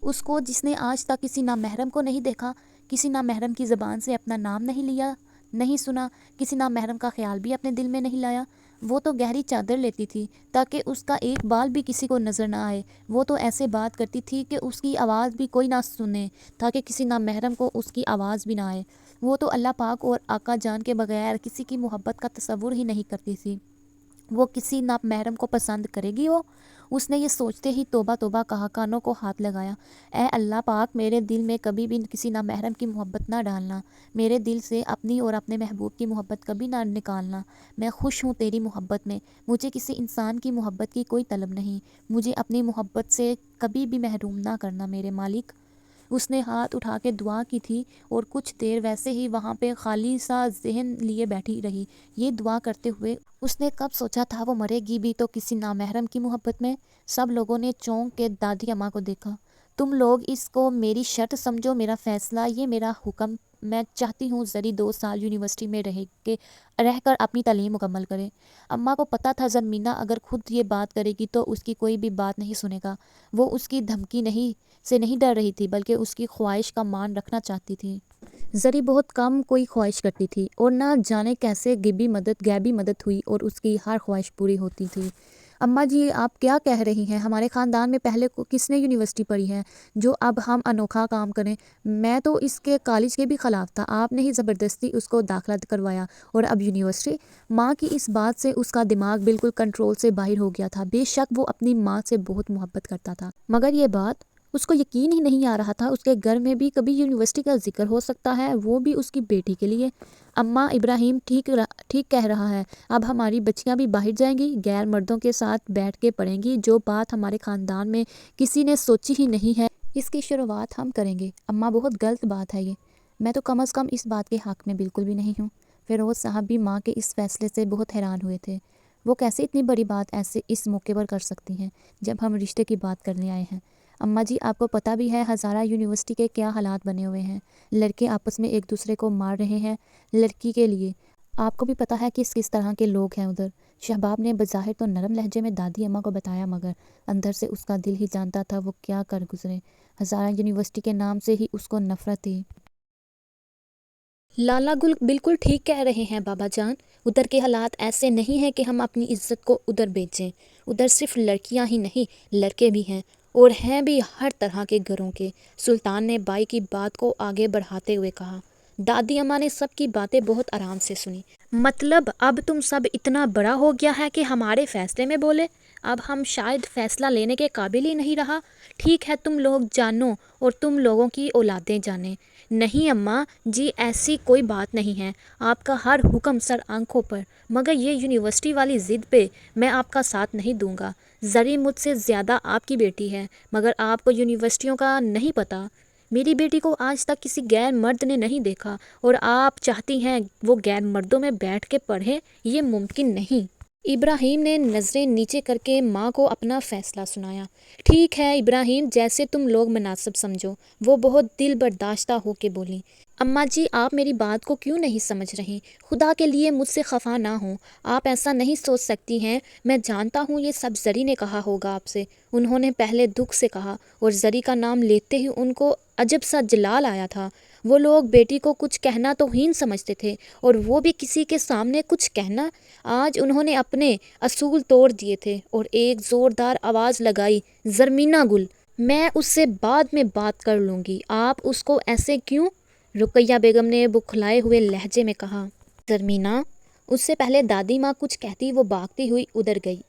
اس کو جس نے آج تک کسی نامحرم کو نہیں دیکھا، کسی نامحرم کی زبان سے اپنا نام نہیں لیا، نہیں سنا، کسی نامحرم کا خیال بھی اپنے دل میں نہیں لایا۔ وہ تو گہری چادر لیتی تھی تاکہ اس کا ایک بال بھی کسی کو نظر نہ آئے۔ وہ تو ایسے بات کرتی تھی کہ اس کی آواز بھی کوئی نہ سنے تاکہ کسی نامحرم کو اس کی آواز بھی نہ آئے۔ وہ تو اللہ پاک اور آقا جان کے بغیر کسی کی محبت کا تصور ہی نہیں کرتی تھی۔ وہ کسی نامحرم کو پسند کرے گی؟ اس نے یہ سوچتے ہی توبہ توبہ کہا، کانوں کو ہاتھ لگایا۔ اے اللہ پاک، میرے دل میں کبھی بھی کسی نامحرم کی محبت نہ ڈالنا، میرے دل سے اپنی اور اپنے محبوب کی محبت کبھی نہ نکالنا۔ میں خوش ہوں تیری محبت میں، مجھے کسی انسان کی محبت کی کوئی طلب نہیں، مجھے اپنی محبت سے کبھی بھی محروم نہ کرنا میرے مالک۔ اس نے ہاتھ اٹھا کے دعا کی تھی اور کچھ دیر ویسے ہی وہاں پہ خالی سا ذہن لیے بیٹھی رہی۔ یہ دعا کرتے ہوئے اس نے کب سوچا تھا وہ مرے گی بھی تو کسی نامحرم کی محبت میں؟ سب لوگوں نے چونک کے دادی اماں کو دیکھا۔ تم لوگ اس کو میری شرط سمجھو، میرا فیصلہ، یہ میرا حکم۔ میں چاہتی ہوں زری 2 سال یونیورسٹی میں رہ کر اپنی تعلیم مکمل کرے۔ اماں کو پتہ تھا زرمینہ اگر خود یہ بات کرے گی تو اس کی کوئی بھی بات نہیں سنے گا۔ وہ اس کی دھمکی سے نہیں ڈر رہی تھی بلکہ اس کی خواہش کا مان رکھنا چاہتی تھی۔ زری بہت کم کوئی خواہش کرتی تھی اور نہ جانے کیسے غیبی مدد ہوئی اور اس کی ہر خواہش پوری ہوتی تھی۔ اماں جی آپ کیا کہہ رہی ہیں؟ ہمارے خاندان میں پہلے کس نے یونیورسٹی پڑھی ہے جو اب ہم انوکھا کام کریں؟ میں تو اس کے کالج کے بھی خلاف تھا، آپ نے ہی زبردستی اس کو داخلہ کروایا اور اب یونیورسٹی؟ ماں کی اس بات سے اس کا دماغ بالکل کنٹرول سے باہر ہو گیا تھا۔ بے شک وہ اپنی ماں سے بہت محبت کرتا تھا، مگر یہ بات اس کو یقین ہی نہیں آ رہا تھا اس کے گھر میں بھی کبھی یونیورسٹی کا ذکر ہو سکتا ہے، وہ بھی اس کی بیٹی کے لیے۔ اماں ابراہیم ٹھیک کہہ رہا ہے، اب ہماری بچیاں بھی باہر جائیں گی، غیر مردوں کے ساتھ بیٹھ کے پڑھیں گی، جو بات ہمارے خاندان میں کسی نے سوچی ہی نہیں ہے، اس کی شروعات ہم کریں گے۔ اماں بہت غلط بات ہے یہ، میں تو کم از کم اس بات کے حق میں بالکل بھی نہیں ہوں۔ فیروز صاحب بھی ماں کے اس فیصلے سے بہت حیران ہوئے تھے۔ وہ کیسے اتنی بڑی بات ایسے اس موقع پر کر سکتی ہیں جب ہم رشتے کی بات کرنے آئے ہیں؟ اماں جی، آپ کو پتہ بھی ہے ہزارہ یونیورسٹی کے کیا حالات بنے ہوئے ہیں۔ لڑکے آپس میں ایک دوسرے کو مار رہے ہیں لڑکی کے لیے۔ آپ کو بھی پتہ ہے کس طرح کے لوگ ہیں ادھر۔ شہباب نے بظاہر تو نرم لہجے میں دادی اماں کو بتایا، مگر اندر سے اس کا دل ہی جانتا تھا وہ کیا کر گزرے۔ ہزارہ یونیورسٹی کے نام سے ہی اس کو نفرت تھی۔ لالا گل بالکل ٹھیک کہہ رہے ہیں بابا جان، ادھر کے حالات ایسے نہیں ہیں کہ ہم اپنی عزت کو ادھر بیچیں۔ ادھر صرف لڑکیاں ہی نہیں، لڑکے بھی ہیں، اور ہیں بھی ہر طرح کے گھروں کے۔ سلطان نے بائی کی بات کو آگے بڑھاتے ہوئے کہا۔ دادی اماں نے سب کی باتیں بہت آرام سے سنی۔ مطلب اب تم سب اتنا بڑا ہو گیا ہے کہ ہمارے فیصلے میں بولے؟ اب ہم شاید فیصلہ لینے کے قابل ہی نہیں رہا۔ ٹھیک ہے، تم لوگ جانو اور تم لوگوں کی اولادیں جانیں۔ نہیں اماں جی، ایسی کوئی بات نہیں ہے، آپ کا ہر حکم سر آنکھوں پر، مگر یہ یونیورسٹی والی ضد پہ میں آپ کا ساتھ نہیں دوں گا۔ زری مجھ سے زیادہ آپ کی بیٹی ہے، مگر آپ کو یونیورسٹیوں کا نہیں پتہ۔ میری بیٹی کو آج تک کسی غیر مرد نے نہیں دیکھا، اور آپ چاہتی ہیں وہ غیر مردوں میں بیٹھ کے پڑھے؟ یہ ممکن نہیں۔ ابراہیم نے نظریں نیچے کر کے ماں کو اپنا فیصلہ سنایا۔ ٹھیک ہے ابراہیم، جیسے تم لوگ مناسب سمجھو، وہ بہت دل برداشتہ ہو کے بولی۔ اماں جی، آپ میری بات کو کیوں نہیں سمجھ رہی؟ خدا کے لیے مجھ سے خفا نہ ہوں، آپ ایسا نہیں سوچ سکتی ہیں۔ میں جانتا ہوں یہ سب زری نے کہا ہوگا آپ سے۔ انہوں نے پہلے دکھ سے کہا، اور زری کا نام لیتے ہی ان کو عجب سا جلال آیا تھا۔ وہ لوگ بیٹی کو کچھ کہنا توہین سمجھتے تھے، اور وہ بھی کسی کے سامنے کچھ کہنا۔ آج انہوں نے اپنے اصول توڑ دیے تھے اور ایک زوردار آواز لگائی، زرمینہ گل، میں اس سے بعد میں بات کر لوں گی، آپ اس کو ایسے کیوں؟ رقیہ بیگم نے بکھلائے ہوئے لہجے میں کہا۔ زرمینہ؟ اس سے پہلے دادی ماں کچھ کہتی وہ بھاگتی ہوئی ادھر گئی۔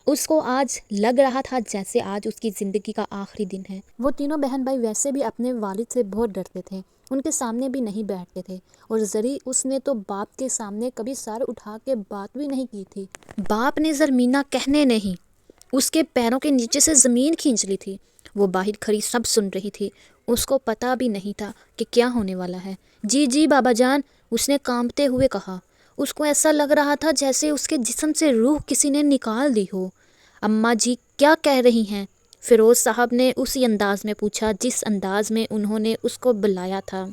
اس کو آج لگ رہا تھا جیسے آج اس کی زندگی کا آخری دن ہے۔ وہ تینوں بہن بھائی ویسے بھی اپنے والد سے بہت ڈرتے تھے، ان کے سامنے بھی نہیں بیٹھتے تھے، اور زری، اس نے تو باپ کے سامنے کبھی سر اٹھا کے بات بھی نہیں کی تھی۔ باپ نے زرمینہ کہنے نہیں، اس کے پیروں کے نیچے سے زمین کھینچ لی تھی۔ وہ باہر کھڑی سب سن رہی تھی، اس کو پتہ بھی نہیں تھا کہ کیا ہونے والا ہے۔ جی جی بابا جان، اس نے کانپتے ہوئے کہا۔ اس کو ایسا لگ رہا تھا جیسے اس کے جسم سے روح کسی نے نکال دی ہو۔ اماں جی کیا کہہ رہی ہیں؟ فیروز صاحب نے اسی انداز میں پوچھا جس انداز میں انہوں نے اس کو بلایا تھا۔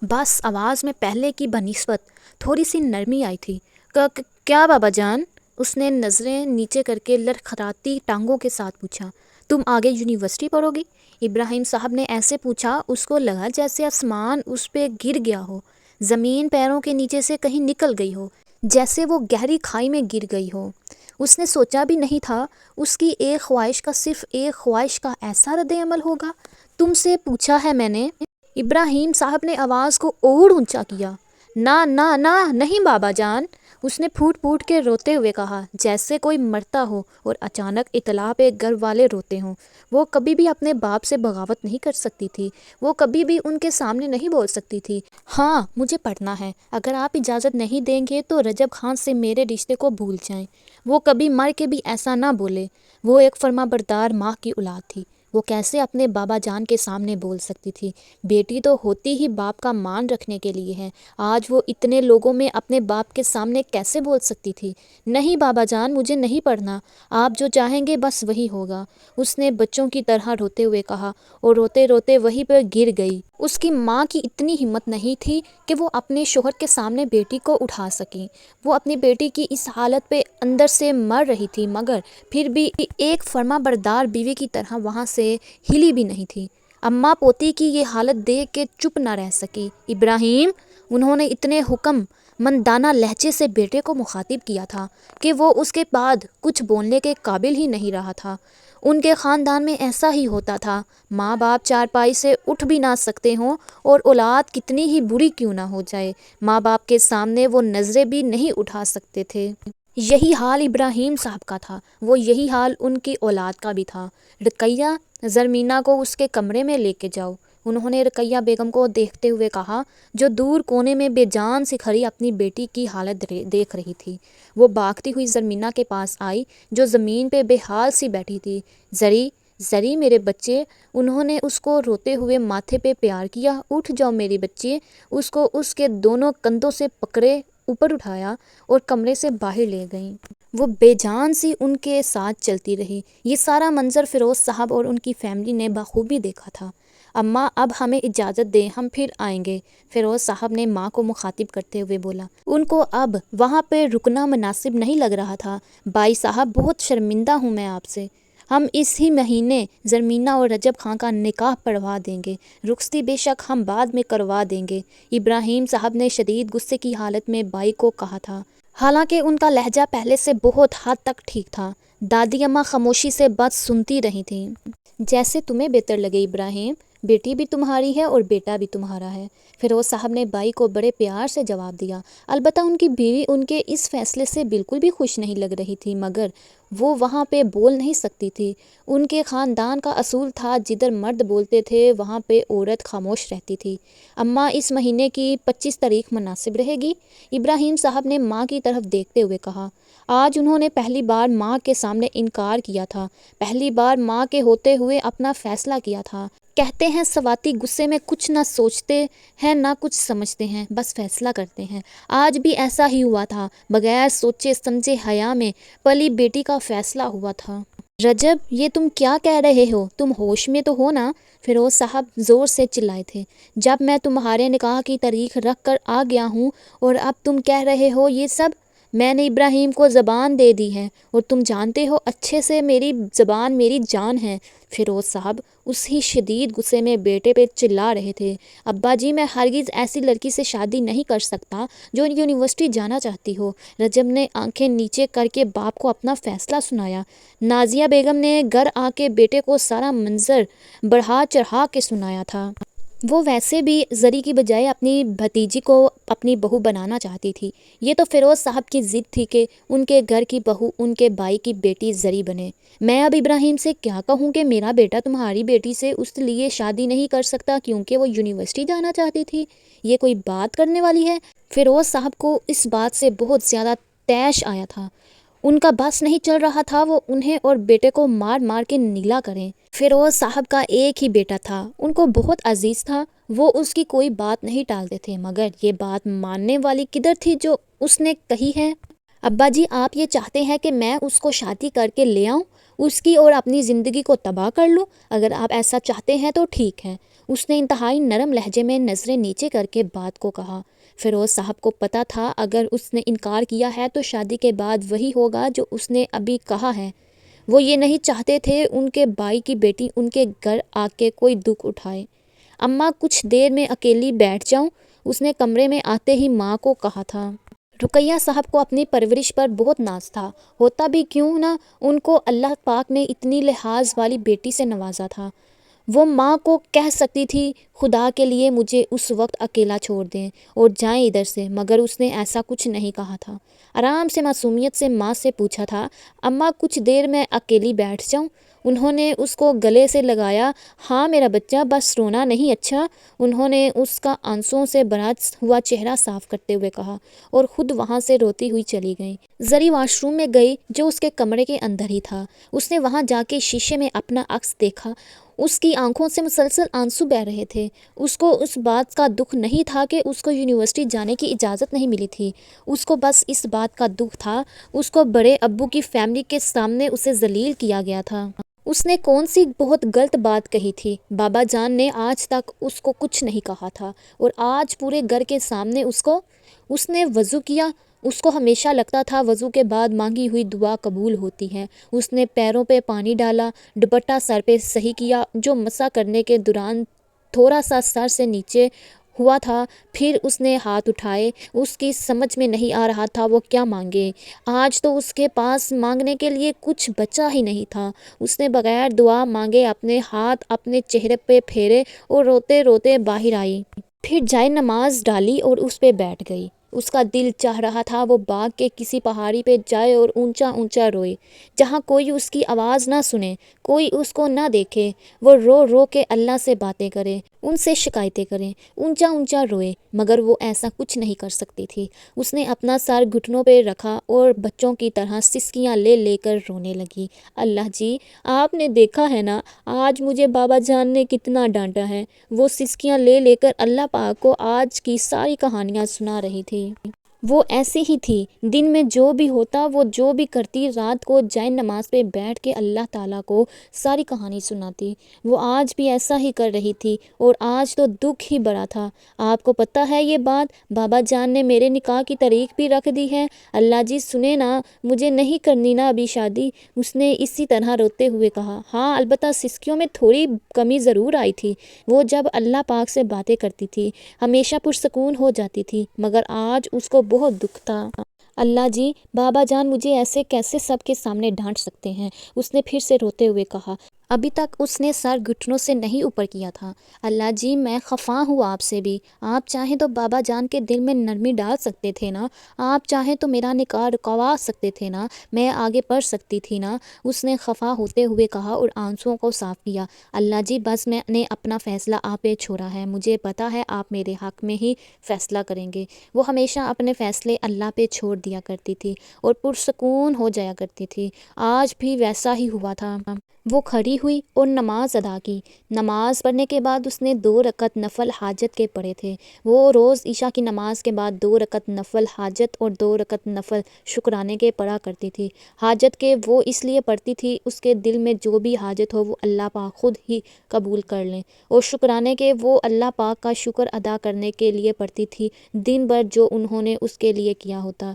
بس آواز میں پہلے کی بنسبت تھوڑی سی نرمی آئی تھی۔ کیا بابا جان؟ اس نے نظریں نیچے کر کے لڑکھڑاتی ٹانگوں کے ساتھ پوچھا۔ تم آگے یونیورسٹی پڑھو گی؟ ابراہیم صاحب نے ایسے پوچھا، اس کو لگا جیسے آسمان اس پہ گر گیا ہو، زمین پیروں کے نیچے سے کہیں نکل گئی ہو، جیسے وہ گہری کھائی میں گر گئی ہو۔ اس نے سوچا بھی نہیں تھا اس کی ایک خواہش کا صرف ایک خواہش کا ایسا رد عمل ہوگا۔ تم سے پوچھا ہے میں نے۔ ابراہیم صاحب نے آواز کو اور اونچا کیا۔ نہ نہ نہ، نہیں بابا جان، اس نے پھوٹ پھوٹ کے روتے ہوئے کہا، جیسے کوئی مرتا ہو اور اچانک اطلاع پہ گھر والے روتے ہوں۔ وہ کبھی بھی اپنے باپ سے بغاوت نہیں کر سکتی تھی، وہ کبھی بھی ان کے سامنے نہیں بول سکتی تھی۔ ہاں مجھے پڑھنا ہے، اگر آپ اجازت نہیں دیں گے تو رجب خان سے میرے رشتے کو بھول جائیں۔ وہ کبھی مر کے بھی ایسا نہ بولے۔ وہ ایک فرمانبردار ماں کی اولاد تھی، وہ کیسے اپنے بابا جان کے سامنے بول سکتی تھی؟ بیٹی تو ہوتی ہی باپ کا مان رکھنے کے لیے ہے، آج وہ اتنے لوگوں میں اپنے باپ کے سامنے کیسے بول سکتی تھی؟ نہیں بابا جان، مجھے نہیں پڑھنا، آپ جو چاہیں گے بس وہی ہوگا، اس نے بچوں کی طرح روتے ہوئے کہا، اور روتے روتے وہیں پر گر گئی۔ اس کی ماں کی اتنی ہمت نہیں تھی کہ وہ اپنے شوہر کے سامنے بیٹی کو اٹھا سکیں۔ وہ اپنی بیٹی کی اس حالت پہ اندر سے مر رہی تھی، مگر پھر بھی ایک فرمانبردار بیوی کی طرح وہاں سے ہلی بھی نہیں تھی۔ اماں پوتی کی یہ حالت دیکھ کے چپ نہ رہ سکی۔ ابراہیم، انہوں نے اتنے حکم مندانہ لہجے سے بیٹے کو مخاطب کیا تھا کہ وہ اس کے بعد کچھ بولنے کے قابل ہی نہیں رہا تھا۔ ان کے خاندان میں ایسا ہی ہوتا تھا، ماں باپ چارپائی سے اٹھ بھی نہ سکتے ہوں، اور اولاد کتنی ہی بری کیوں نہ ہو جائے، ماں باپ کے سامنے وہ نظریں بھی نہیں اٹھا سکتے تھے۔ یہی حال ابراہیم صاحب کا تھا، وہ یہی حال ان کی اولاد کا بھی تھا۔ رقیہ، زرمینہ کو اس کے کمرے میں لے کے جاؤ، انہوں نے رقیہ بیگم کو دیکھتے ہوئے کہا، جو دور کونے میں بے جان سی کھڑی اپنی بیٹی کی حالت دیکھ رہی تھی۔ وہ بھاگتی ہوئی زرمینہ کے پاس آئی جو زمین پہ بے حال سی بیٹھی تھی۔ زری، زری میرے بچے، انہوں نے اس کو روتے ہوئے ماتھے پہ پیار کیا، اٹھ جاؤ میری بچی، اس کو اس کے دونوں کندھوں سے پکڑے، اوپر اٹھایا اور کمرے سے باہر لے گئیں۔ وہ بے جان سی ان کے ساتھ چلتی رہی۔ یہ سارا منظر فیروز صاحب اور ان کی فیملی نے بخوبی دیکھا تھا۔ اماں اب ہمیں اجازت دیں، ہم پھر آئیں گے، فیروز صاحب نے ماں کو مخاطب کرتے ہوئے بولا۔ ان کو اب وہاں پہ رکنا مناسب نہیں لگ رہا تھا۔ بائی صاحب، بہت شرمندہ ہوں میں آپ سے۔ ہم اس ہی مہینے زرمینہ اور رجب خان کا نکاح پڑھوا دیں گے، رخصتی بے شک ہم بعد میں کروا دیں گے، ابراہیم صاحب نے شدید غصے کی حالت میں بائی کو کہا تھا۔ حالانکہ ان کا لہجہ پہلے سے بہت حد تک ٹھیک تھا۔ دادی اماں خاموشی سے بات سنتی رہی تھیں۔ جیسے تمہیں بہتر لگے ابراہیم، بیٹی بھی تمہاری ہے اور بیٹا بھی تمہارا ہے، فیروز صاحب نے بائی کو بڑے پیار سے جواب دیا۔ البتہ ان کی بیوی ان کے اس فیصلے سے بالکل بھی خوش نہیں لگ رہی تھی، مگر وہ وہاں پہ بول نہیں سکتی تھی۔ ان کے خاندان کا اصول تھا جدھر مرد بولتے تھے وہاں پہ عورت خاموش رہتی تھی۔ اماں، اس مہینے کی 25 تاریخ مناسب رہے گی؟ ابراہیم صاحب نے ماں کی طرف دیکھتے ہوئے کہا۔ آج انہوں نے پہلی بار ماں کے سامنے انکار کیا تھا، پہلی بار ماں کے ہوتے ہوئے اپنا فیصلہ کیا تھا۔ کہتے ہیں سواتی غصے میں کچھ نہ سوچتے ہیں نہ کچھ سمجھتے ہیں، بس فیصلہ کرتے ہیں۔ آج بھی ایسا ہی ہوا تھا، بغیر سوچے سمجھے حیا میں پلی بیٹی کا فیصلہ ہوا تھا۔ رجب، یہ تم کیا کہہ رہے ہو؟ تم ہوش میں تو ہو نا؟ فیروز صاحب زور سے چلائے تھے۔ جب میں تمہارے نکاح کی تاریخ رکھ کر آ گیا ہوں اور اب تم کہہ رہے ہو یہ سب؟ میں نے ابراہیم کو زبان دے دی ہے اور تم جانتے ہو اچھے سے میری زبان میری جان ہے۔ فیروز صاحب اس ہی شدید غصے میں بیٹے پہ چلا رہے تھے۔ ابا جی، میں ہرگز ایسی لڑکی سے شادی نہیں کر سکتا جو یونیورسٹی جانا چاہتی ہو۔ رجب نے آنکھیں نیچے کر کے باپ کو اپنا فیصلہ سنایا۔ نازیہ بیگم نے گھر آ کے بیٹے کو سارا منظر بڑھا چڑھا کے سنایا تھا۔ وہ ویسے بھی زری کی بجائے اپنی بھتیجی کو اپنی بہو بنانا چاہتی تھی۔ یہ تو فیروز صاحب کی ضد تھی کہ ان کے گھر کی بہو ان کے بھائی کی بیٹی زری بنے۔ میں اب ابراہیم سے کیا کہوں کہ میرا بیٹا تمہاری بیٹی سے اس لیے شادی نہیں کر سکتا کیونکہ وہ یونیورسٹی جانا چاہتی تھی؟ یہ کوئی بات کرنے والی ہے؟ فیروز صاحب کو اس بات سے بہت زیادہ طیش آیا تھا۔ ان کا بس نہیں چل رہا تھا وہ انہیں اور بیٹے کو مار مار کے نیلا کریں۔ فیروز صاحب کا ایک ہی بیٹا تھا، ان کو بہت عزیز تھا، وہ اس کی کوئی بات نہیں ٹالتے تھے، مگر یہ بات ماننے والی کدھر تھی جو اس نے کہی ہے؟ ابا جی، آپ یہ چاہتے ہیں کہ میں اس کو شادی کر کے لے آؤں، اس کی اور اپنی زندگی کو تباہ کر لوں؟ اگر آپ ایسا چاہتے ہیں تو ٹھیک ہے، اس نے انتہائی نرم لہجے میں نظریں نیچے کر کے بات کو کہا۔ فیروز صاحب کو پتہ تھا اگر اس نے انکار کیا ہے تو شادی کے بعد وہی ہوگا جو اس نے ابھی کہا ہے۔ وہ یہ نہیں چاہتے تھے ان کے بھائی کی بیٹی ان کے گھر آ کے کوئی دکھ اٹھائے۔ اماں، کچھ دیر میں اکیلی بیٹھ جاؤں؟ اس نے کمرے میں آتے ہی ماں کو کہا تھا۔ رقیہ صاحب کو اپنی پرورش پر بہت ناز تھا، ہوتا بھی کیوں نہ، ان کو اللہ پاک نے اتنی لحاظ والی بیٹی سے نوازا تھا۔ وہ ماں کو کہہ سکتی تھی خدا کے لیے مجھے اس وقت اکیلا چھوڑ دیں اور جائیں ادھر سے، مگر اس نے ایسا کچھ نہیں کہا تھا۔ آرام سے معصومیت سے ماں سے پوچھا تھا، اماں کچھ دیر میں اکیلی بیٹھ جاؤں؟ انہوں نے اس کو گلے سے لگایا۔ ہاں میرا بچہ، بس رونا نہیں، اچھا؟ انہوں نے اس کا آنسوؤں سے بھرا ہوا چہرہ صاف کرتے ہوئے کہا اور خود وہاں سے روتی ہوئی چلی گئی۔ زری واش روم میں گئی جو اس کے کمرے کے اندر ہی تھا۔ اس نے وہاں جا کے شیشے میں اپنا عکس دیکھا، اس کی آنکھوں سے مسلسل آنسو بہہ رہے تھے۔ اس کو اس بات کا دکھ نہیں تھا کہ اس کو یونیورسٹی جانے کی اجازت نہیں ملی تھی، اس کو بس اس بات کا دکھ تھا اس کو بڑے ابو کی فیملی کے سامنے اسے ذلیل کیا گیا تھا۔ اس نے کون سی بہت غلط بات کہی تھی؟ بابا جان نے آج تک اس کو کچھ نہیں کہا تھا اور آج پورے گھر کے سامنے اس نے وضو کیا۔ اس کو ہمیشہ لگتا تھا وضو کے بعد مانگی ہوئی دعا قبول ہوتی ہے۔ اس نے پیروں پہ پانی ڈالا، دوپٹہ سر پہ صحیح کیا جو مسح کرنے کے دوران تھوڑا سا سر سے نیچے ہوا تھا، پھر اس نے ہاتھ اٹھائے۔ اس کی سمجھ میں نہیں آ رہا تھا وہ کیا مانگے۔ آج تو اس کے پاس مانگنے کے لیے کچھ بچا ہی نہیں تھا۔ اس نے بغیر دعا مانگے اپنے ہاتھ اپنے چہرے پہ پھیرے اور روتے روتے باہر آئی۔ پھر جائے نماز ڈالی اور اس پہ بیٹھ گئی۔ اس کا دل چاہ رہا تھا وہ باغ کے کسی پہاڑی پہ جائے اور اونچا اونچا روئے، جہاں کوئی اس کی آواز نہ سنے، کوئی اس کو نہ دیکھے۔ وہ رو رو کے اللہ سے باتیں کرے، ان سے شکایتیں کرے، اونچا اونچا روئے، مگر وہ ایسا کچھ نہیں کر سکتی تھی۔ اس نے اپنا سر گھٹنوں پہ رکھا اور بچوں کی طرح سسکیاں لے لے کر رونے لگی۔ اللہ جی، آپ نے دیکھا ہے نا آج مجھے بابا جان نے کتنا ڈانٹا ہے۔ وہ سسکیاں لے لے کر اللہ پاک کو آج کی ساری کہانیاں سنا رہی تھی۔ وہ ایسی ہی تھی، دن میں جو بھی ہوتا وہ جو بھی کرتی، رات کو جائے نماز پہ بیٹھ کے اللہ تعالیٰ کو ساری کہانی سناتی۔ وہ آج بھی ایسا ہی کر رہی تھی، اور آج تو دکھ ہی بڑا تھا۔ آپ کو پتہ ہے یہ بات؟ بابا جان نے میرے نکاح کی تاریخ بھی رکھ دی ہے۔ اللہ جی سنے نا، مجھے نہیں کرنی نا ابھی شادی، اس نے اسی طرح روتے ہوئے کہا۔ ہاں البتہ سسکیوں میں تھوڑی کمی ضرور آئی تھی، وہ جب اللہ پاک سے باتیں کرتی تھی ہمیشہ پرسکون ہو جاتی تھی، مگر آج اس کو بہت دکھ تھا۔ اللہ جی، بابا جان مجھے ایسے کیسے سب کے سامنے ڈانٹ سکتے ہیں؟ اس نے پھر سے روتے ہوئے کہا۔ ابھی تک اس نے سر گھٹنوں سے نہیں اوپر کیا تھا۔ اللہ جی میں خفا ہوں آپ سے بھی، آپ چاہیں تو بابا جان کے دل میں نرمی ڈال سکتے تھے نا، آپ چاہیں تو میرا نکاح رکوا سکتے تھے نا، میں آگے بڑھ سکتی تھی نا، اس نے خفا ہوتے ہوئے کہا اور آنسوؤں کو صاف کیا۔ اللہ جی بس میں نے اپنا فیصلہ آپ پہ چھوڑا ہے، مجھے پتا ہے آپ میرے حق میں ہی فیصلہ کریں گے۔ وہ ہمیشہ اپنے فیصلے اللہ پہ چھوڑ دیا کرتی تھی اور پرسکون ہو جایا کرتی تھی۔ آج بھی ویسا ہی ہوا تھا۔ وہ کھڑی ہوئی اور نماز ادا کی۔ نماز پڑھنے کے بعد اس نے 2 رکعت نفل حاجت کے پڑھے تھے۔ وہ روز عشاء کی نماز کے بعد 2 رکعت نفل حاجت اور 2 رکعت نفل شکرانے کے پڑھا کرتی تھی۔ حاجت کے وہ اس لیے پڑھتی تھی اس کے دل میں جو بھی حاجت ہو وہ اللہ پاک خود ہی قبول کر لیں، اور شکرانے کے وہ اللہ پاک کا شکر ادا کرنے کے لیے پڑھتی تھی، دن بھر جو انہوں نے اس کے لیے کیا ہوتا،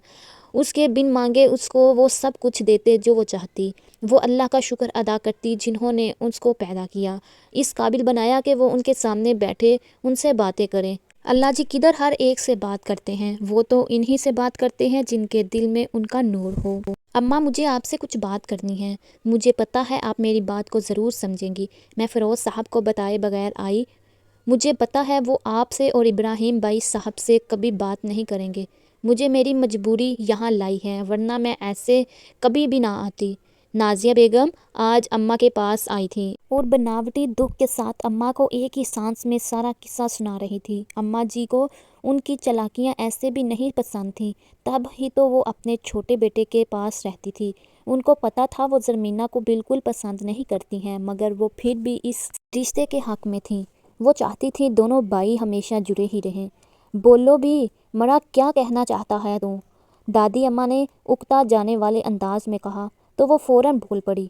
اس کے بن مانگے اس کو وہ سب کچھ دیتے جو وہ چاہتی۔ وہ اللہ کا شکر ادا کرتی جنہوں نے اس کو پیدا کیا، اس قابل بنایا کہ وہ ان کے سامنے بیٹھے ان سے باتیں کریں۔ اللہ جی کدھر ہر ایک سے بات کرتے ہیں، وہ تو انہی سے بات کرتے ہیں جن کے دل میں ان کا نور ہو۔ اماں مجھے آپ سے کچھ بات کرنی ہے، مجھے پتہ ہے آپ میری بات کو ضرور سمجھیں گی۔ میں فیروز صاحب کو بتائے بغیر آئی، مجھے پتہ ہے وہ آپ سے اور ابراہیم بھائی صاحب سے کبھی بات نہیں کریں گے، مجھے میری مجبوری یہاں لائی ہے، ورنہ میں ایسے کبھی بھی نہ آتی۔ نازیہ بیگم آج اماں کے پاس آئی تھیں اور بناوٹی دکھ کے ساتھ اماں کو ایک ہی سانس میں سارا قصہ سنا رہی تھی۔ اماں جی کو ان کی چالاکیاں ایسے بھی نہیں پسند تھیں، تب ہی تو وہ اپنے چھوٹے بیٹے کے پاس رہتی تھی۔ ان کو پتہ تھا وہ زرمینہ کو بالکل پسند نہیں کرتی ہیں، مگر وہ پھر بھی اس رشتے کے حق میں تھیں۔ وہ چاہتی تھی دونوں بھائی ہمیشہ جڑے ہی رہیں۔ بولو بھی مرا، کیا کہنا چاہتا ہے تو؟ دادی اماں نے اکتا جانے والے انداز میں کہا، تو وہ فوراً بول پڑی،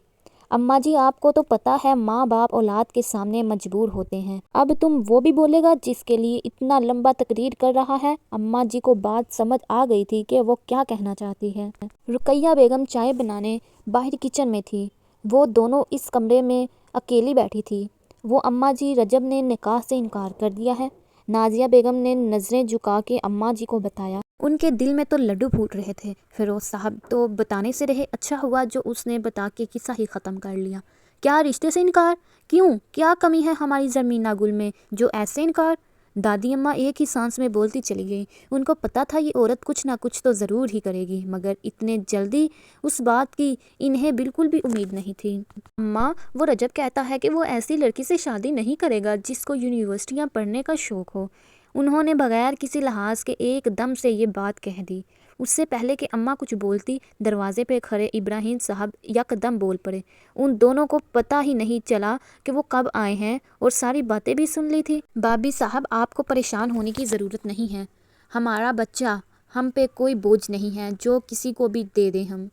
اماں جی آپ کو تو پتہ ہے ماں باپ اولاد کے سامنے مجبور ہوتے ہیں، اب تم وہ بھی بولے گا جس کے لیے اتنا لمبا تقریر کر رہا ہے؟ اماں جی کو بات سمجھ آ گئی تھی کہ وہ کیا کہنا چاہتی ہے۔ رقیہ بیگم چائے بنانے باہر کچن میں تھی، وہ دونوں اس کمرے میں اکیلی بیٹھی تھی۔ وہ اماں جی رجب نے نکاح سے انکار کر دیا ہے، نازیہ بیگم نے نظریں جھکا کے اماں جی کو بتایا۔ ان کے دل میں تو لڈو پھوٹ رہے تھے۔ فیروز صاحب تو بتانے سے رہے، اچھا ہوا جو اس نے بتا کے قصہ ہی ختم کر لیا۔ کیا رشتے سے انکار؟ کیوں؟ کیا کمی ہے ہماری زرمینہ گل میں جو ایسے انکار؟ دادی اماں ایک ہی سانس میں بولتی چلی گئی۔ ان کو پتہ تھا یہ عورت کچھ نہ کچھ تو ضرور ہی کرے گی، مگر اتنے جلدی اس بات کی انہیں بالکل بھی امید نہیں تھی۔ اماں وہ رجب کہتا ہے کہ وہ ایسی لڑکی سے شادی نہیں کرے گا جس کو یونیورسٹیاں پڑھنے کا شوق ہو۔ انہوں نے بغیر کسی لحاظ کے ایک دم سے یہ بات کہہ دی۔ اس سے پہلے کہ اماں کچھ بولتی، دروازے پہ کھڑے ابراہیم صاحب یکدم بول پڑے۔ ان دونوں کو پتہ ہی نہیں چلا کہ وہ کب آئے ہیں اور ساری باتیں بھی سن لی تھی۔ بابی صاحب آپ کو پریشان ہونے کی ضرورت نہیں ہے، ہمارا بچہ ہم پہ کوئی بوجھ نہیں ہے جو کسی کو بھی دے دیں ہم۔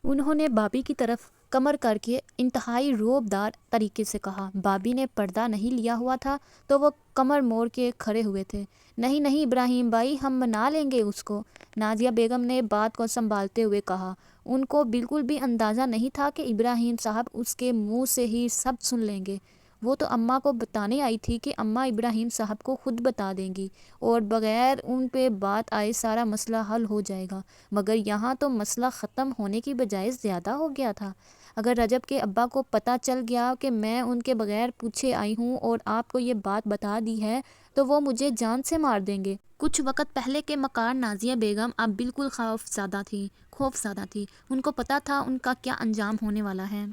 انہوں نے بابی کی طرف کمر کر کے انتہائی رعب دار طریقے سے کہا۔ بابی نے پردہ نہیں لیا ہوا تھا تو وہ کمر موڑ کے کھڑے ہوئے تھے۔ نہیں نہیں ابراہیم بھائی، ہم منا لیں گے اس کو، نازیہ بیگم نے بات کو سنبھالتے ہوئے کہا۔ ان کو بالکل بھی اندازہ نہیں تھا کہ ابراہیم صاحب اس کے منہ سے ہی سب سن لیں گے۔ وہ تو اماں کو بتانے آئی تھی کہ اماں ابراہیم صاحب کو خود بتا دیں گی اور بغیر ان پہ بات آئے سارا مسئلہ حل ہو جائے گا، مگر یہاں تو مسئلہ ختم ہونے کی بجائے زیادہ ہو گیا تھا۔ اگر رجب کے ابا کو پتہ چل گیا کہ میں ان کے بغیر پوچھے آئی ہوں اور آپ کو یہ بات بتا دی ہے تو وہ مجھے جان سے مار دیں گے۔ کچھ وقت پہلے کے مکار نازیہ بیگم اب بالکل خوف زدہ تھی۔ ان کو پتہ تھا ان کا کیا انجام ہونے والا ہے۔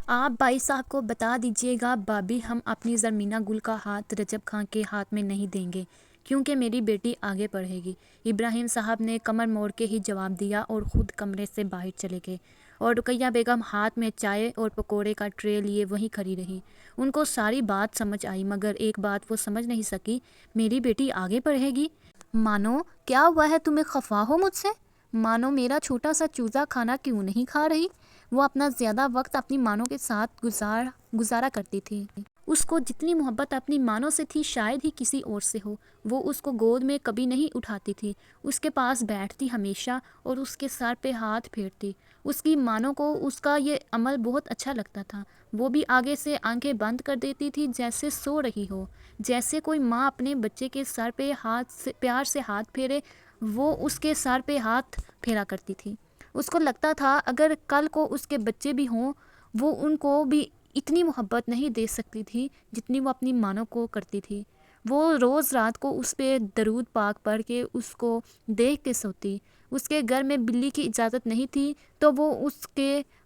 آپ بھائی صاحب کو بتا دیجیے گا بابی، ہم اپنی زرمینہ گل کا ہاتھ رجب خان کے ہاتھ میں نہیں دیں گے، کیونکہ میری بیٹی آگے پڑھے گی۔ ابراہیم صاحب نے کمر موڑ کے ہی جواب دیا اور خود کمرے سے باہر چلے گئے، اور رقیہ بیگم ہاتھ میں چائے اور پکوڑے کا ٹرے لیے وہیں کھڑی رہی۔ ان کو ساری بات سمجھ آئی، مگر ایک بات وہ سمجھ نہیں سکی، میری بیٹی آگے پڑھے گی؟ مانو کیا ہوا ہے، تمہیں خفا ہو مجھ سے؟ مانو میرا چھوٹا سا چوزا کھانا کیوں نہیں کھا رہی؟ وہ اپنا زیادہ وقت اپنی مانو کے ساتھ گزارا کرتی تھی۔ اس کو جتنی محبت اپنی مانو سے تھی شاید ہی کسی اور سے ہو۔ وہ اس کو گود میں کبھی نہیں اٹھاتی تھی، اس کے پاس بیٹھتی ہمیشہ اور اس کے سر پہ ہاتھ پھیرتی۔ اس کی مانو کو اس کا یہ عمل بہت اچھا لگتا تھا۔ وہ بھی آگے سے آنکھیں بند کر دیتی تھی جیسے سو رہی ہو۔ جیسے کوئی ماں اپنے بچے کے سر پہ پیار سے ہاتھ پھیرے، وہ اس کے سر پہ ہاتھ پھیرا کرتی تھی۔ اس کو لگتا تھا اگر کل کو اس کے بچے بھی ہوں، وہ ان کو بھی اتنی محبت نہیں دے سکتی تھی جتنی وہ اپنی مانو کو کرتی تھی۔ وہ روز رات کو اس پہ درود پاک پڑھ کے اس کو دیکھ کے سوتی۔ اس کے گھر میں بلی کی اجازت نہیں تھی تو وہ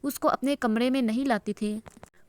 اس کو اپنے کمرے میں نہیں لاتی تھی۔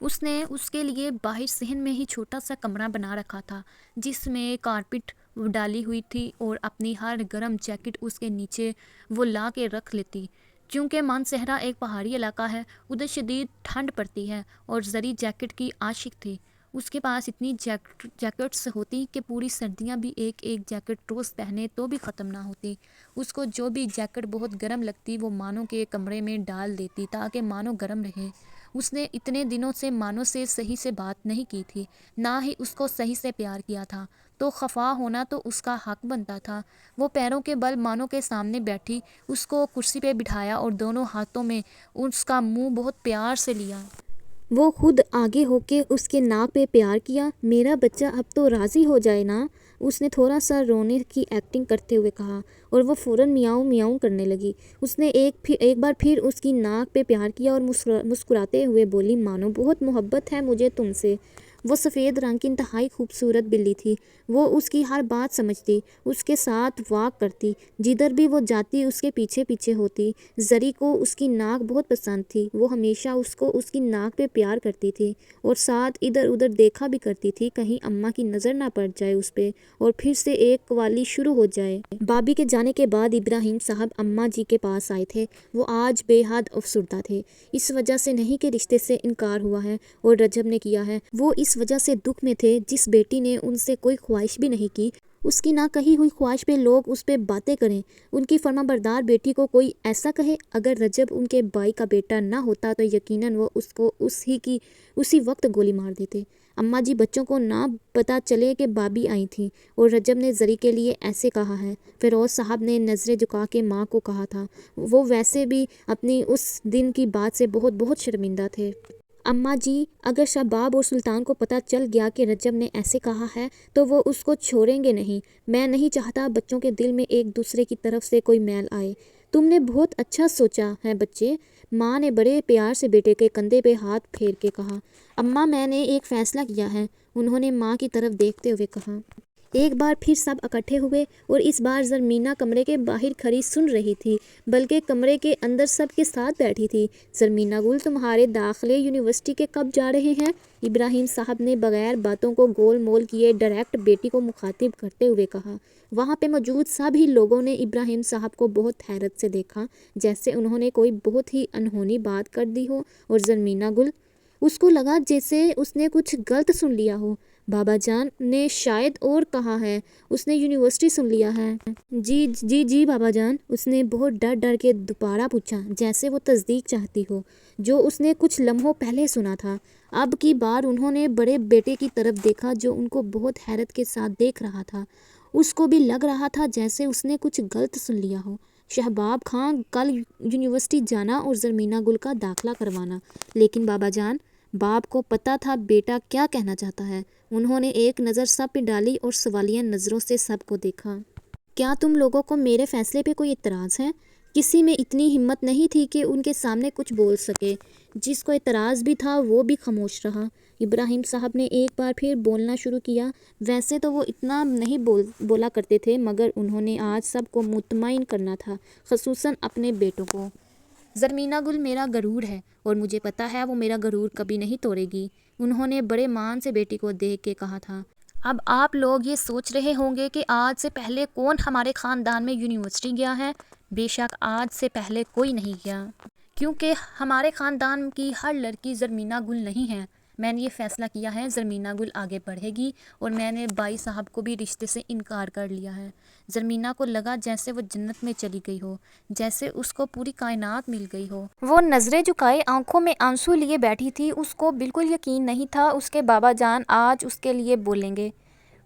اس نے اس کے لیے باہر صحن میں ہی چھوٹا سا کمرہ بنا رکھا تھا جس میں کارپٹ ڈالی ہوئی تھی اور اپنی ہر گرم جیکٹ اس کے نیچے وہ لا کے رکھ لیتی۔ چونکہ مانسہرہ ایک پہاڑی علاقہ ہے، ادھر شدید ٹھنڈ پڑتی ہے اور زری جیکٹ کی عاشق تھی۔ اس کے پاس اتنی جیکٹس ہوتی کہ پوری سردیاں بھی ایک جیکٹ روز پہنے تو بھی ختم نہ ہوتی۔ اس کو جو بھی جیکٹ بہت گرم لگتی وہ مانو کے کمرے میں ڈال دیتی تاکہ مانو گرم رہے۔ اس نے اتنے دنوں سے مانو سے صحیح سے بات نہیں کی تھی، نہ ہی اس کو صحیح سے پیار کیا تھا، تو خفا ہونا تو اس کا حق بنتا تھا۔ وہ پیروں کے بل مانو کے سامنے بیٹھی، اس کو کرسی پہ بٹھایا اور دونوں ہاتھوں میں اس کا منہ بہت پیار سے لیا۔ وہ خود آگے ہو کے اس کے ناک پہ پیار کیا۔ میرا بچہ اب تو راضی ہو جائے نا، اس نے تھوڑا سا رونے کی ایکٹنگ کرتے ہوئے کہا، اور وہ فوراً میاؤں میاؤں کرنے لگی۔ اس نے ایک بار پھر اس کی ناک پہ پیار کیا اور مسکراتے ہوئے بولی، مانو بہت محبت ہے مجھے تم سے۔ وہ سفید رنگ کی انتہائی خوبصورت بلی تھی۔ وہ اس کی ہر بات سمجھتی، اس کے ساتھ واک کرتی، جدھر بھی وہ جاتی اس کے پیچھے پیچھے ہوتی۔ زری کو اس کی ناک بہت پسند تھی، وہ ہمیشہ اس کو اس کی ناک پہ پیار کرتی تھی اور ساتھ ادھر ادھر دیکھا بھی کرتی تھی کہیں اماں کی نظر نہ پڑ جائے اس پہ اور پھر سے ایک قوالی شروع ہو جائے۔ بابی کے جانے کے بعد ابراہیم صاحب اماں جی کے پاس آئے تھے۔ وہ آج بے حد افسردہ تھے، اس وجہ سے نہیں کہ رشتے سے انکار ہوا ہے اور رجب نے کیا ہے، وہ اس وجہ سے دکھ میں تھے جس بیٹی نے ان سے کوئی خواہش بھی نہیں کی، اس کی نہ کہی ہوئی خواہش پہ لوگ اس پہ باتیں کریں، ان کی فرما بردار بیٹی کو کوئی ایسا کہے۔ اگر رجب ان کے بھائی کا بیٹا نہ ہوتا تو یقیناً وہ اس کو اسی وقت گولی مار دیتے۔ اماں جی بچوں کو نہ پتہ چلے کہ بابی آئی تھیں اور رجب نے زری کے لیے ایسے کہا ہے۔ فیروز صاحب نے نظریں جھکا کے ماں کو کہا تھا۔ وہ ویسے بھی اپنی اس دن کی بات سے بہت بہت شرمندہ تھے۔ اماں جی، اگر شہباب اور سلطان کو پتہ چل گیا کہ رجب نے ایسے کہا ہے تو وہ اس کو چھوڑیں گے نہیں۔ میں نہیں چاہتا بچوں کے دل میں ایک دوسرے کی طرف سے کوئی میل آئے۔ تم نے بہت اچھا سوچا ہے بچے، ماں نے بڑے پیار سے بیٹے کے کندھے پہ ہاتھ پھیر کے کہا۔ اماں میں نے ایک فیصلہ کیا ہے، انہوں نے ماں کی طرف دیکھتے ہوئے کہا۔ ایک بار پھر سب اکٹھے ہوئے اور اس بار زرمینہ کمرے کے باہر کھڑی سن رہی تھی، بلکہ کمرے کے اندر سب کے ساتھ بیٹھی تھی۔ زرمینہ گل، تمہارے داخلے یونیورسٹی کے کب جا رہے ہیں؟ ابراہیم صاحب نے بغیر باتوں کو گول مول کیے ڈائریکٹ بیٹی کو مخاطب کرتے ہوئے کہا۔ وہاں پہ موجود سبھی لوگوں نے ابراہیم صاحب کو بہت حیرت سے دیکھا، جیسے انہوں نے کوئی بہت ہی انہونی بات کر دی ہو، اور زرمینہ گل، اس کو لگا جیسے اس نے کچھ غلط سن لیا ہو۔ بابا جان نے شاید اور کہا ہے، اس نے یونیورسٹی سن لیا ہے۔ جی بابا جان، اس نے بہت ڈر ڈر کے دوبارہ پوچھا، جیسے وہ تصدیق چاہتی ہو جو اس نے کچھ لمحوں پہلے سنا تھا۔ اب کی بار انہوں نے بڑے بیٹے کی طرف دیکھا جو ان کو بہت حیرت کے ساتھ دیکھ رہا تھا۔ اس کو بھی لگ رہا تھا جیسے اس نے کچھ غلط سن لیا ہو۔ شہباب خان کل یونیورسٹی جانا اور زرمینہ گل کا داخلہ کروانا، لیکن بابا جان، باپ کو پتا تھا بیٹا کیا کہنا چاہتا ہے۔ انہوں نے ایک نظر سب پہ ڈالی اور سوالیہ نظروں سے سب کو دیکھا۔ کیا تم لوگوں کو میرے فیصلے پہ کوئی اعتراض ہے؟ کسی میں اتنی ہمت نہیں تھی کہ ان کے سامنے کچھ بول سکے۔ جس کو اعتراض بھی تھا وہ بھی خاموش رہا۔ ابراہیم صاحب نے ایک بار پھر بولنا شروع کیا۔ ویسے تو وہ اتنا نہیں بولا کرتے تھے، مگر انہوں نے آج سب کو مطمئن کرنا تھا، خصوصاً اپنے بیٹوں کو۔ زرمینہ گل میرا غرور ہے اور مجھے پتا ہے وہ میرا غرور کبھی نہیں توڑے گی، انہوں نے بڑے مان سے بیٹی کو دیکھ کے کہا تھا۔ اب آپ لوگ یہ سوچ رہے ہوں گے کہ آج سے پہلے کون ہمارے خاندان میں یونیورسٹی گیا ہے؟ بے شک آج سے پہلے کوئی نہیں گیا، کیونکہ ہمارے خاندان کی ہر لڑکی زرمینہ گل نہیں ہے۔ میں نے یہ فیصلہ کیا ہے زرمینہ گل آگے بڑھے گی اور میں نے بائی صاحب کو بھی رشتے سے انکار کر لیا ہے۔ زرمینہ کو لگا جیسے وہ جنت میں چلی گئی ہو، جیسے اس کو پوری کائنات مل گئی ہو۔ وہ نظریں جھکائے آنکھوں میں آنسو لیے بیٹھی تھی۔ اس کو بالکل یقین نہیں تھا اس کے بابا جان آج اس کے لیے بولیں گے۔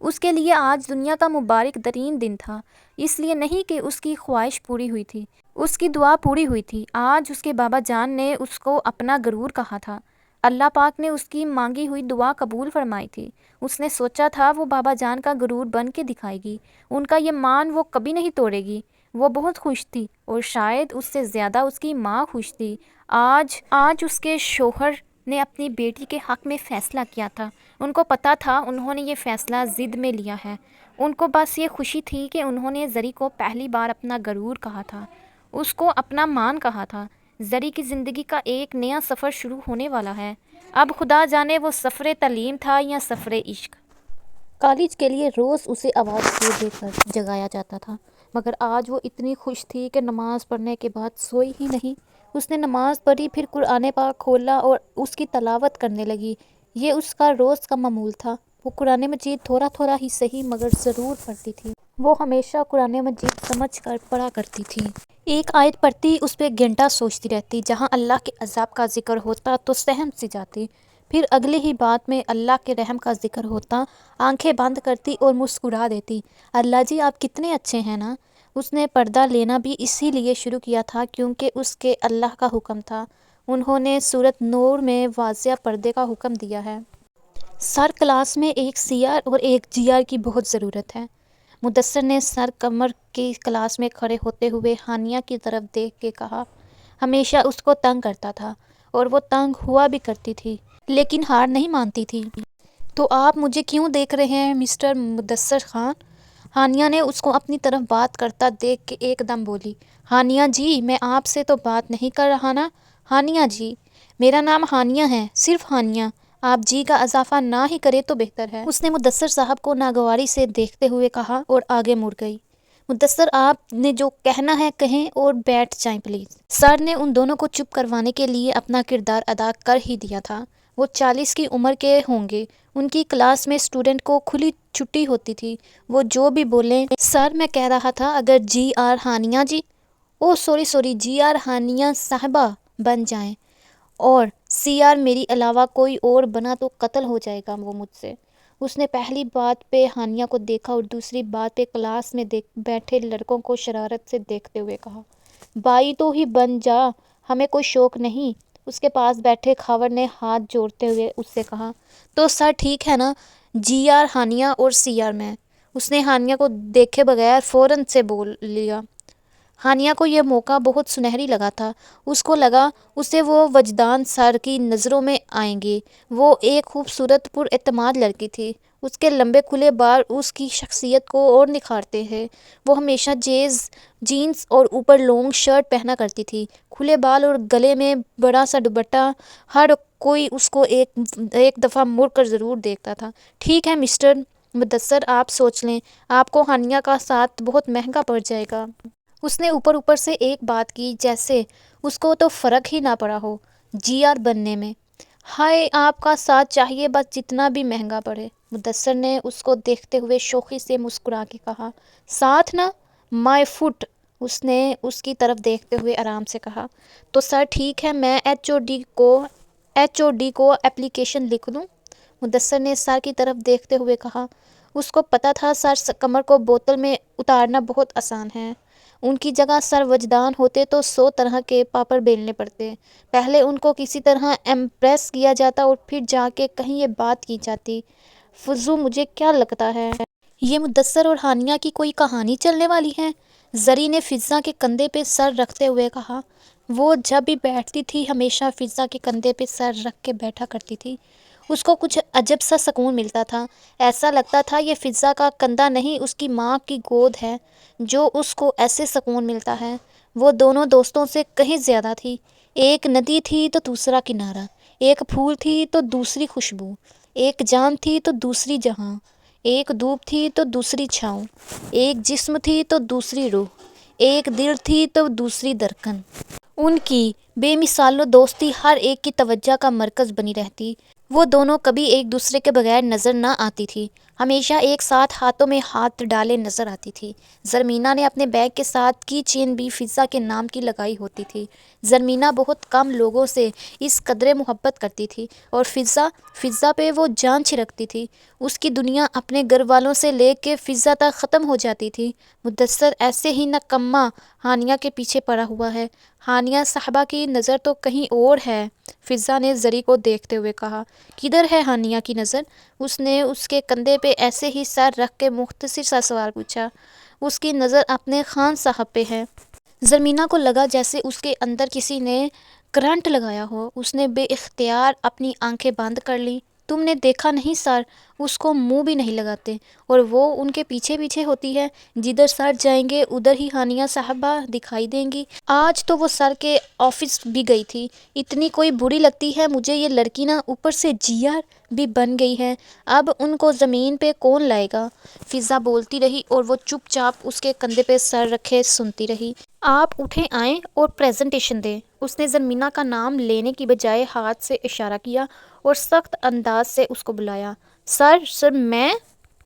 اس کے لیے آج دنیا کا مبارک ترین دن تھا، اس لیے نہیں کہ اس کی خواہش پوری ہوئی تھی، اس کی دعا پوری ہوئی تھی۔ آج اس کے بابا جان نے اس کو اپنا غرور کہا تھا۔ اللہ پاک نے اس کی مانگی ہوئی دعا قبول فرمائی تھی۔ اس نے سوچا تھا وہ بابا جان کا غرور بن کے دکھائے گی، ان کا یہ مان وہ کبھی نہیں توڑے گی۔ وہ بہت خوش تھی اور شاید اس سے زیادہ اس کی ماں خوش تھی۔ آج اس کے شوہر نے اپنی بیٹی کے حق میں فیصلہ کیا تھا۔ ان کو پتہ تھا انہوں نے یہ فیصلہ ضد میں لیا ہے۔ ان کو بس یہ خوشی تھی کہ انہوں نے زری کو پہلی بار اپنا غرور کہا تھا، اس کو اپنا مان کہا تھا۔ زری کی زندگی کا ایک نیا سفر شروع ہونے والا ہے۔ اب خدا جانے وہ سفر تعلیم تھا یا سفر عشق۔ کالج کے لیے روز اسے آواز دے کر جگایا جاتا تھا، مگر آج وہ اتنی خوش تھی کہ نماز پڑھنے کے بعد سوئی ہی نہیں۔ اس نے نماز پڑھی، پھر قرآن پاک کھولا اور اس کی تلاوت کرنے لگی۔ یہ اس کا روز کا معمول تھا۔ وہ قرآن مجید تھوڑا تھوڑا ہی صحیح مگر ضرور پڑھتی تھی۔ وہ ہمیشہ قرآن مجید سمجھ کر پڑھا کرتی تھی۔ ایک آیت پڑھتی، اس پہ گھنٹہ سوچتی رہتی۔ جہاں اللہ کے عذاب کا ذکر ہوتا تو سہم سی جاتی، پھر اگلی ہی بات میں اللہ کے رحم کا ذکر ہوتا، آنکھیں بند کرتی اور مسکرا دیتی۔ اللہ جی آپ کتنے اچھے ہیں نا۔ اس نے پردہ لینا بھی اسی لیے شروع کیا تھا کیونکہ اس کے اللہ کا حکم تھا۔ انہوں نے سورۃ نور میں واضح پردے کا حکم دیا ہے۔ سر کلاس میں ایک سی آر اور ایک جی آر کی بہت ضرورت ہے۔ مدثر نے سر کمر کی کلاس میں کھڑے ہوتے ہوئے ہانیہ کی طرف دیکھ کے کہا۔ ہمیشہ اس کو تنگ کرتا تھا اور وہ تنگ ہوا بھی کرتی تھی، لیکن ہار نہیں مانتی تھی۔ تو آپ مجھے کیوں دیکھ رہے ہیں مسٹر مدثر خان؟ ہانیہ نے اس کو اپنی طرف بات کرتا دیکھ کے ایک دم بولی۔ ہانیہ جی میں آپ سے تو بات نہیں کر رہا نا۔ ہانیہ جی میرا نام ہانیہ ہے، صرف ہانیہ، آپ جی کا اضافہ نہ ہی کرے تو بہتر ہے۔ اس نے مدثر صاحب کو ناگواری سے دیکھتے ہوئے کہا اور آگے مڑ گئی۔ مدثر آپ نے جو کہنا ہے کہیں اور بیٹھ جائیں پلیز۔ سر نے ان دونوں کو چپ کروانے کے لیے اپنا کردار ادا کر ہی دیا تھا۔ وہ 40 کی عمر کے ہوں گے۔ ان کی کلاس میں اسٹوڈنٹ کو کھلی چھٹی ہوتی تھی، وہ جو بھی بولیں۔ سر میں کہہ رہا تھا اگر جی آر ہانیہ جی سوری جی آر ہانیہ صاحبہ بن جائیں اور سی آر میری علاوہ کوئی اور بنا تو قتل ہو جائے گا وہ مجھ سے۔ اس نے پہلی بات پہ ہانیہ کو دیکھا اور دوسری بات پہ کلاس میں بیٹھے لڑکوں کو شرارت سے دیکھتے ہوئے کہا، بائی تو ہی بن جا، ہمیں کوئی شوق نہیں۔ اس کے پاس بیٹھے خاور نے ہاتھ جوڑتے ہوئے اس سے کہا، تو سر ٹھیک ہے نا، جی آر ہانیہ اور سی آر میں۔ اس نے ہانیہ کو دیکھے بغیر فوراً سے بول لیا۔ ہانیہ کو یہ موقع بہت سنہری لگا تھا۔ اس کو لگا اسے وہ وجدان سر کی نظروں میں آئیں گے۔ وہ ایک خوبصورت پر اعتماد لڑکی تھی۔ اس کے لمبے کھلے بال اس کی شخصیت کو اور نکھارتے ہیں۔ وہ ہمیشہ جینز اور اوپر لانگ شرٹ پہنا کرتی تھی۔ کھلے بال اور گلے میں بڑا سا دوپٹہ، ہر کوئی اس کو ایک دفعہ مڑ کر ضرور دیکھتا تھا۔ ٹھیک ہے مسٹر مدثر آپ سوچ لیں، آپ کو ہانیہ کا ساتھ بہت مہنگا پڑ جائے گا۔ اس نے اوپر سے ایک بات کی جیسے اس کو تو فرق ہی نہ پڑا ہو جی آر بننے میں۔ ہائے آپ کا ساتھ چاہیے بس جتنا بھی مہنگا پڑے۔ مدثر نے اس کو دیکھتے ہوئے شوخی سے مسکرا کے کہا، ساتھ نا مائی فٹ۔ اس نے اس کی طرف دیکھتے ہوئے آرام سے کہا، تو سر ٹھیک ہے میں ایچ او ڈی کو اپلیکیشن لکھ دوں؟ مدثر نے سر کی طرف دیکھتے ہوئے کہا۔ اس کو پتہ تھا سر کمر کو بوتل میں اتارنا بہت آسان ہے۔ ان کی جگہ سر وجدان ہوتے تو 100 طرح کے پاپڑ بیلنے پڑتے۔ پہلے ان کو کسی طرح امپریس کیا جاتا اور پھر جا کے کہیں یہ بات کی جاتی۔ فضو مجھے کیا لگتا ہے یہ مدثر اور ہانیہ کی کوئی کہانی چلنے والی ہے؟ زری نے فضا کے کندھے پہ سر رکھتے ہوئے کہا۔ وہ جب بھی بیٹھتی تھی ہمیشہ فضا کے کندھے پہ سر رکھ کے بیٹھا کرتی تھی۔ اس کو کچھ عجب سا سکون ملتا تھا۔ ایسا لگتا تھا یہ فضا کا کندھا نہیں اس کی ماں کی گود ہے جو اس کو ایسے سکون ملتا ہے۔ وہ دونوں دوستوں سے کہیں زیادہ تھی۔ ایک ندی تھی تو دوسرا کنارہ، ایک پھول تھی تو دوسری خوشبو، ایک جان تھی تو دوسری جہاں، ایک دھوپ تھی تو دوسری چھاؤں، ایک جسم تھی تو دوسری روح، ایک دل تھی تو دوسری دھڑکن۔ ان کی بے مثال دوستی ہر ایک کی توجہ کا مرکز بنی رہتی۔ وہ دونوں کبھی ایک دوسرے کے بغیر نظر نہ آتی تھی، ہمیشہ ایک ساتھ ہاتھوں میں ہاتھ ڈالے نظر آتی تھی۔ زرمینہ نے اپنے بیگ کے ساتھ کی چین بھی فضا کے نام کی لگائی ہوتی تھی۔ زرمینہ بہت کم لوگوں سے اس قدر محبت کرتی تھی اور فضا پہ وہ جان چھڑکتی تھی۔ اس کی دنیا اپنے گھر والوں سے لے کے فضا تک ختم ہو جاتی تھی۔ مدثر ایسے ہی نکما ہانیہ کے پیچھے پڑا ہوا ہے، ہانیہ صاحبہ کی نظر تو کہیں اور ہے۔ فضا نے زری کو دیکھتے ہوئے کہا، کدھر ہے ہانیہ کی نظر؟ اس نے اس کے کندھے پہ ایسے ہی سر رکھ کے مختصر سا سوال پوچھا۔ اس کی نظر اپنے خان صاحب پہ ہے۔ زرمینہ کو لگا جیسے اس کے اندر کسی نے کرنٹ لگایا ہو۔ اس نے بے اختیار اپنی آنکھیں بند کر لیں۔ تم نے دیکھا نہیں سر، اس کو منہ بھی نہیں لگاتے اور وہ ان کے پیچھے پیچھے ہوتی ہے، جدھر سر جائیں گے ادھر ہی ہانیہ صاحبہ دکھائی دیں گی۔ آج تو وہ سر کے آفس بھی گئی تھی۔ اتنی کوئی بری لگتی ہے مجھے یہ لڑکی نا، اوپر سے جیار بھی بن گئی ہے، اب ان کو زمین پہ کون لائے گا؟ فضا بولتی رہی اور وہ چپ چاپ اس کے کندھے پہ سر رکھے سنتی رہی۔ آپ اٹھیں آئیں اور پریزنٹیشن دیں۔ اس نے زرمینہ کا نام لینے کی بجائے ہاتھ سے اشارہ کیا اور سخت انداز سے اس کو بلایا۔ سر میں؟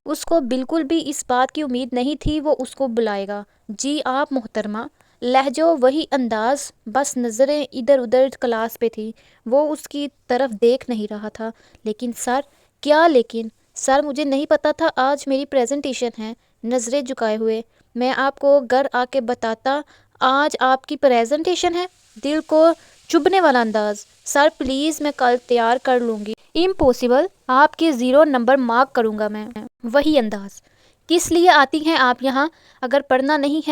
اس کو بالکل بھی اس بات کی امید نہیں تھی وہ اس کو بلائے گا۔ جی آپ محترمہ۔ لہجہ وہی انداز، بس نظریں ادھر ادھر کلاس پہ تھی، وہ اس کی طرف دیکھ نہیں رہا تھا۔ لیکن سر؟ کیا لیکن؟ سر مجھے نہیں پتا تھا آج میری پریزنٹیشن ہے۔ نظریں جھکائے ہوئے، میں آپ کو گھر آ کے بتاتا آج آپ کی پریزنٹیشن ہے۔ دل کو چبھنے والا انداز، سر پلیز میں کل تیار کر لوں گی۔ امپوسیبل، آپ کی 0 نمبر مارک کروں گا میں۔ وہی انداز، کس لیے آتی ہیں آپ یہاں؟ اگر پڑھنا نہیں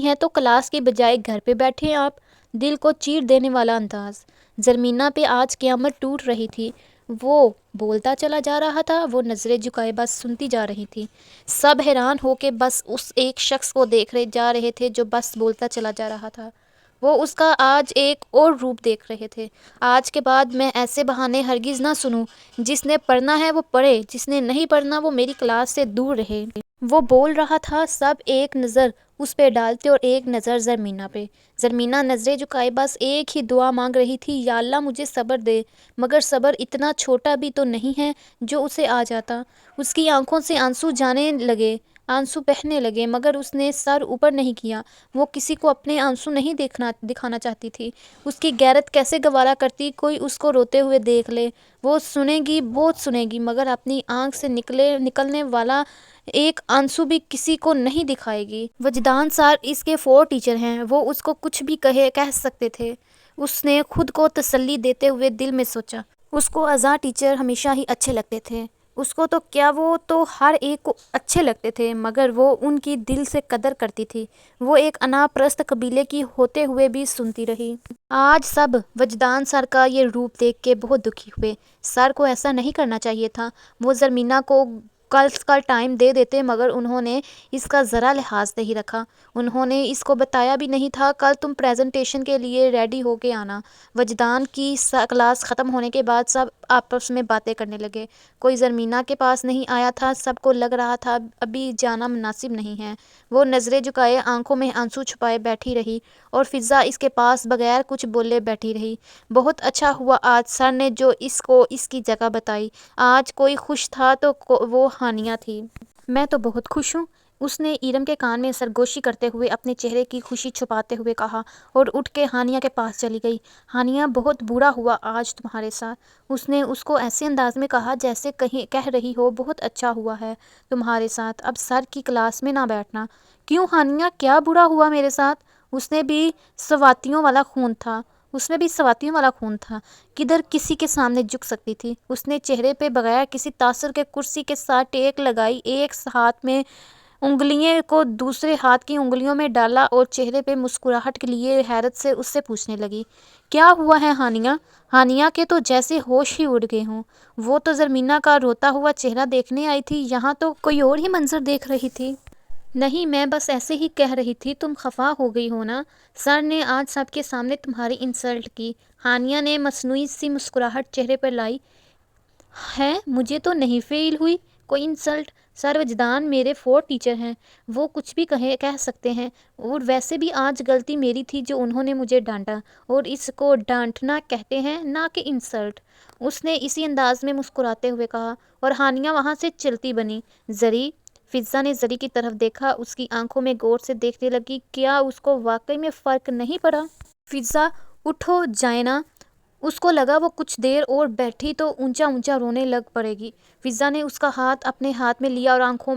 ہے تو کلاس کے بجائے گھر پہ بیٹھیں آپ۔ دل کو چیر دینے والا انداز۔ زرمینہ پہ آج قیامت ٹوٹ رہی تھی۔ وہ بولتا چلا جا رہا تھا، وہ نظریں جھکائے بس سنتی جا رہی تھی۔ سب حیران ہو کے بس اس ایک شخص کو دیکھ جا رہے تھے جو بس بولتا چلا جا رہا تھا۔ وہ اس کا آج ایک اور روپ دیکھ رہے تھے۔ آج کے بعد میں ایسے بہانے ہرگز نہ سنوں۔ جس نے پڑھنا ہے وہ پڑھے، جس نے نہیں پڑھنا وہ میری کلاس سے دور رہے۔ وہ بول رہا تھا، سب ایک نظر اس پہ ڈالتے اور ایک نظر زرمینہ پہ۔ زرمینہ نظریں جھکائے بس ایک ہی دعا مانگ رہی تھی، یا اللہ مجھے صبر دے، مگر صبر اتنا چھوٹا بھی تو نہیں ہے جو اسے آ جاتا۔ اس کی آنکھوں سے آنسو بہنے لگے مگر اس نے سر اوپر نہیں کیا۔ وہ کسی کو اپنے آنسو نہیں دکھانا چاہتی تھی۔ اس کی غیرت کیسے گوارا کرتی کوئی اس کو روتے ہوئے دیکھ لے۔ وہ سنے گی، بہت سنے گی، مگر اپنی آنکھ سے نکلنے والا ایک آنسو بھی کسی کو نہیں دکھائے گی۔ وجدان سر اس کے 4 ٹیچر ہیں، وہ اس کو کچھ بھی کہہ سکتے تھے۔ اس نے خود کو تسلی دیتے ہوئے دل میں سوچا، اس کو اعزاز ٹیچر ہمیشہ ہی اچھے لگتے تھے۔ اس کو تو کیا، وہ تو ہر ایک کو اچھے لگتے تھے، مگر وہ ان کی دل سے قدر کرتی تھی۔ وہ ایک انا پرست قبیلے کی ہوتے ہوئے بھی سنتی رہی۔ آج سب وجدان سر کا یہ روپ دیکھ کے بہت دکھی ہوئے۔ سر کو ایسا نہیں کرنا چاہیے تھا۔ وہ زرمینہ کو کل ٹائم دے دیتے، مگر انہوں نے اس کا ذرا لحاظ نہیں رکھا۔ انہوں نے اس کو بتایا بھی نہیں تھا، کل تم پریزنٹیشن کے لیے ریڈی ہو کے آنا۔ وجدان کی کلاس ختم ہونے کے بعد سب آپس میں باتیں کرنے لگے۔ کوئی زرمینہ کے پاس نہیں آیا تھا، سب کو لگ رہا تھا ابھی جانا مناسب نہیں ہے۔ وہ نظریں جھکائے آنکھوں میں آنسو چھپائے بیٹھی رہی اور فضا اس کے پاس بغیر کچھ بولے بیٹھی رہی۔ بہت اچھا ہوا آج سر نے جو اس کو اس کی جگہ بتائی۔ آج کوئی خوش تھا تو وہ ہانیہ تھی۔ میں تو بہت خوش ہوں، اس نے ارم کے کان میں سرگوشی کرتے ہوئے اپنے چہرے کی خوشی چھپاتے ہوئے کہا اور اٹھ کے ہانیہ کے پاس چلی گئی۔ ہانیہ بہت برا ہوا آج تمہارے ساتھ، اس نے اس کو ایسے انداز میں کہا جیسے کہہ رہی ہو بہت اچھا ہوا ہے تمہارے ساتھ، اب سر کی کلاس میں نہ بیٹھنا۔ کیوں ہانیہ، کیا برا ہوا میرے ساتھ؟ اس میں بھی سواتیوں والا خون تھا، کدھر کسی کے سامنے جھک سکتی تھی؟ اس نے چہرے پہ بغیر کسی تاثر کے کرسی کے ساتھ ٹیک لگائی، ایک ہاتھ میں انگلیوں کو دوسرے ہاتھ کی انگلیوں میں ڈالا اور چہرے پہ مسکراہٹ لیے حیرت سے اس سے پوچھنے لگی، کیا ہوا ہے ہانیہ؟ ہانیہ کے تو جیسے ہوش ہی اڑ گئے ہوں۔ وہ تو زرمینہ کا روتا ہوا چہرہ دیکھنے آئی تھی، یہاں تو کوئی اور ہی منظر دیکھ رہی تھی۔ نہیں، میں بس ایسے ہی کہہ رہی تھی، تم خفا ہو گئی ہو نا؟ سر نے آج سب کے سامنے تمہاری انسلٹ کی۔ ہانیہ نے مصنوعی سی مسکراہٹ چہرے پر لائی، ہے مجھے تو نہیں فیل ہوئی کوئی انسلٹ۔ سروجدان میرے 4 ٹیچر ہیں، وہ کچھ بھی کہہ سکتے ہیں، اور ویسے بھی آج غلطی میری تھی جو انہوں نے مجھے ڈانٹا، اور اس کو ڈانٹنا کہتے ہیں نہ کہ انسلٹ۔ اس نے اسی انداز میں مسکراتے ہوئے کہا، اور ہانیہ وہاں سے چلتی بنی۔ زری، فضا نے زری کی طرف دیکھا، اس کی آنکھوں میں غور سے دیکھنے لگی۔ کیا اس کو واقعی میں فرق نہیں پڑا؟ فضا، اٹھو جائیں نا۔ اس کو لگا وہ کچھ دیر اور بیٹھی تو اونچا اونچا رونے لگ پڑے گی۔ فضا نے اس کا ہاتھ اپنے ہاتھ میں لیا اور آنکھوں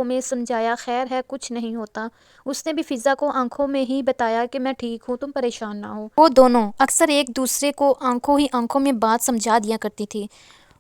میں سمجھایا، خیر ہے، کچھ نہیں ہوتا۔ اس نے بھی فضا کو آنکھوں میں ہی بتایا کہ میں ٹھیک ہوں، تم پریشان نہ ہو۔ وہ دونوں اکثر ایک دوسرے کو آنکھوں میں بات سمجھا دیا کرتی تھی۔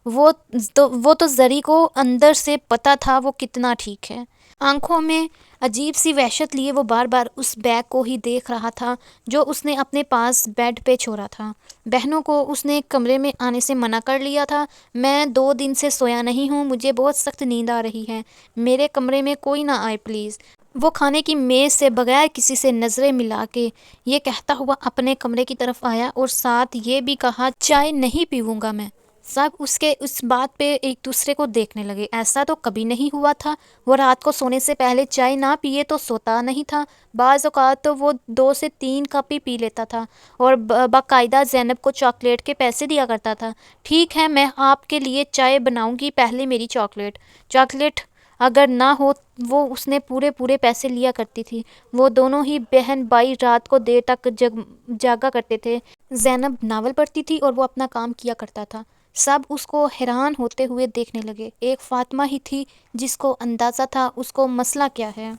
وہ تو زری کو اندر سے پتا تھا وہ کتنا ٹھیک ہے۔ آنکھوں میں عجیب سی وحشت لیے وہ بار بار اس بیگ کو ہی دیکھ رہا تھا جو اس نے اپنے پاس بیڈ پہ چھوڑا تھا۔ بہنوں کو اس نے کمرے میں آنے سے منع کر لیا تھا۔ میں 2 دن سے سویا نہیں ہوں، مجھے بہت سخت نیند آ رہی ہے، میرے کمرے میں کوئی نہ آئے پلیز۔ وہ کھانے کی میز سے بغیر کسی سے نظریں ملا کے یہ کہتا ہوا اپنے کمرے کی طرف آیا، اور ساتھ یہ بھی کہا، چائے نہیں پیوں گا میں۔ سب اس بات پہ ایک دوسرے کو دیکھنے لگے۔ ایسا تو کبھی نہیں ہوا تھا، وہ رات کو سونے سے پہلے چائے نہ پیے تو سوتا نہیں تھا۔ بعض اوقات تو وہ 2 سے 3 کپ ہی پی لیتا تھا، اور باقاعدہ زینب کو چاکلیٹ کے پیسے دیا کرتا تھا۔ ٹھیک ہے، میں آپ کے لیے چائے بناؤں گی، پہلے میری چاکلیٹ اگر نہ ہو وہ اس نے پورے پیسے لیا کرتی تھی۔ وہ دونوں ہی بہن بھائی رات کو دیر تک جاگا کرتے تھے۔ زینب ناول پڑھتی تھی اور وہ اپنا کام کیا کرتا تھا۔ سب اس کو حیران ہوتے ہوئے دیکھنے لگے۔ ایک فاطمہ ہی تھی جس کو اندازہ تھا اس کو مسئلہ کیا ہے۔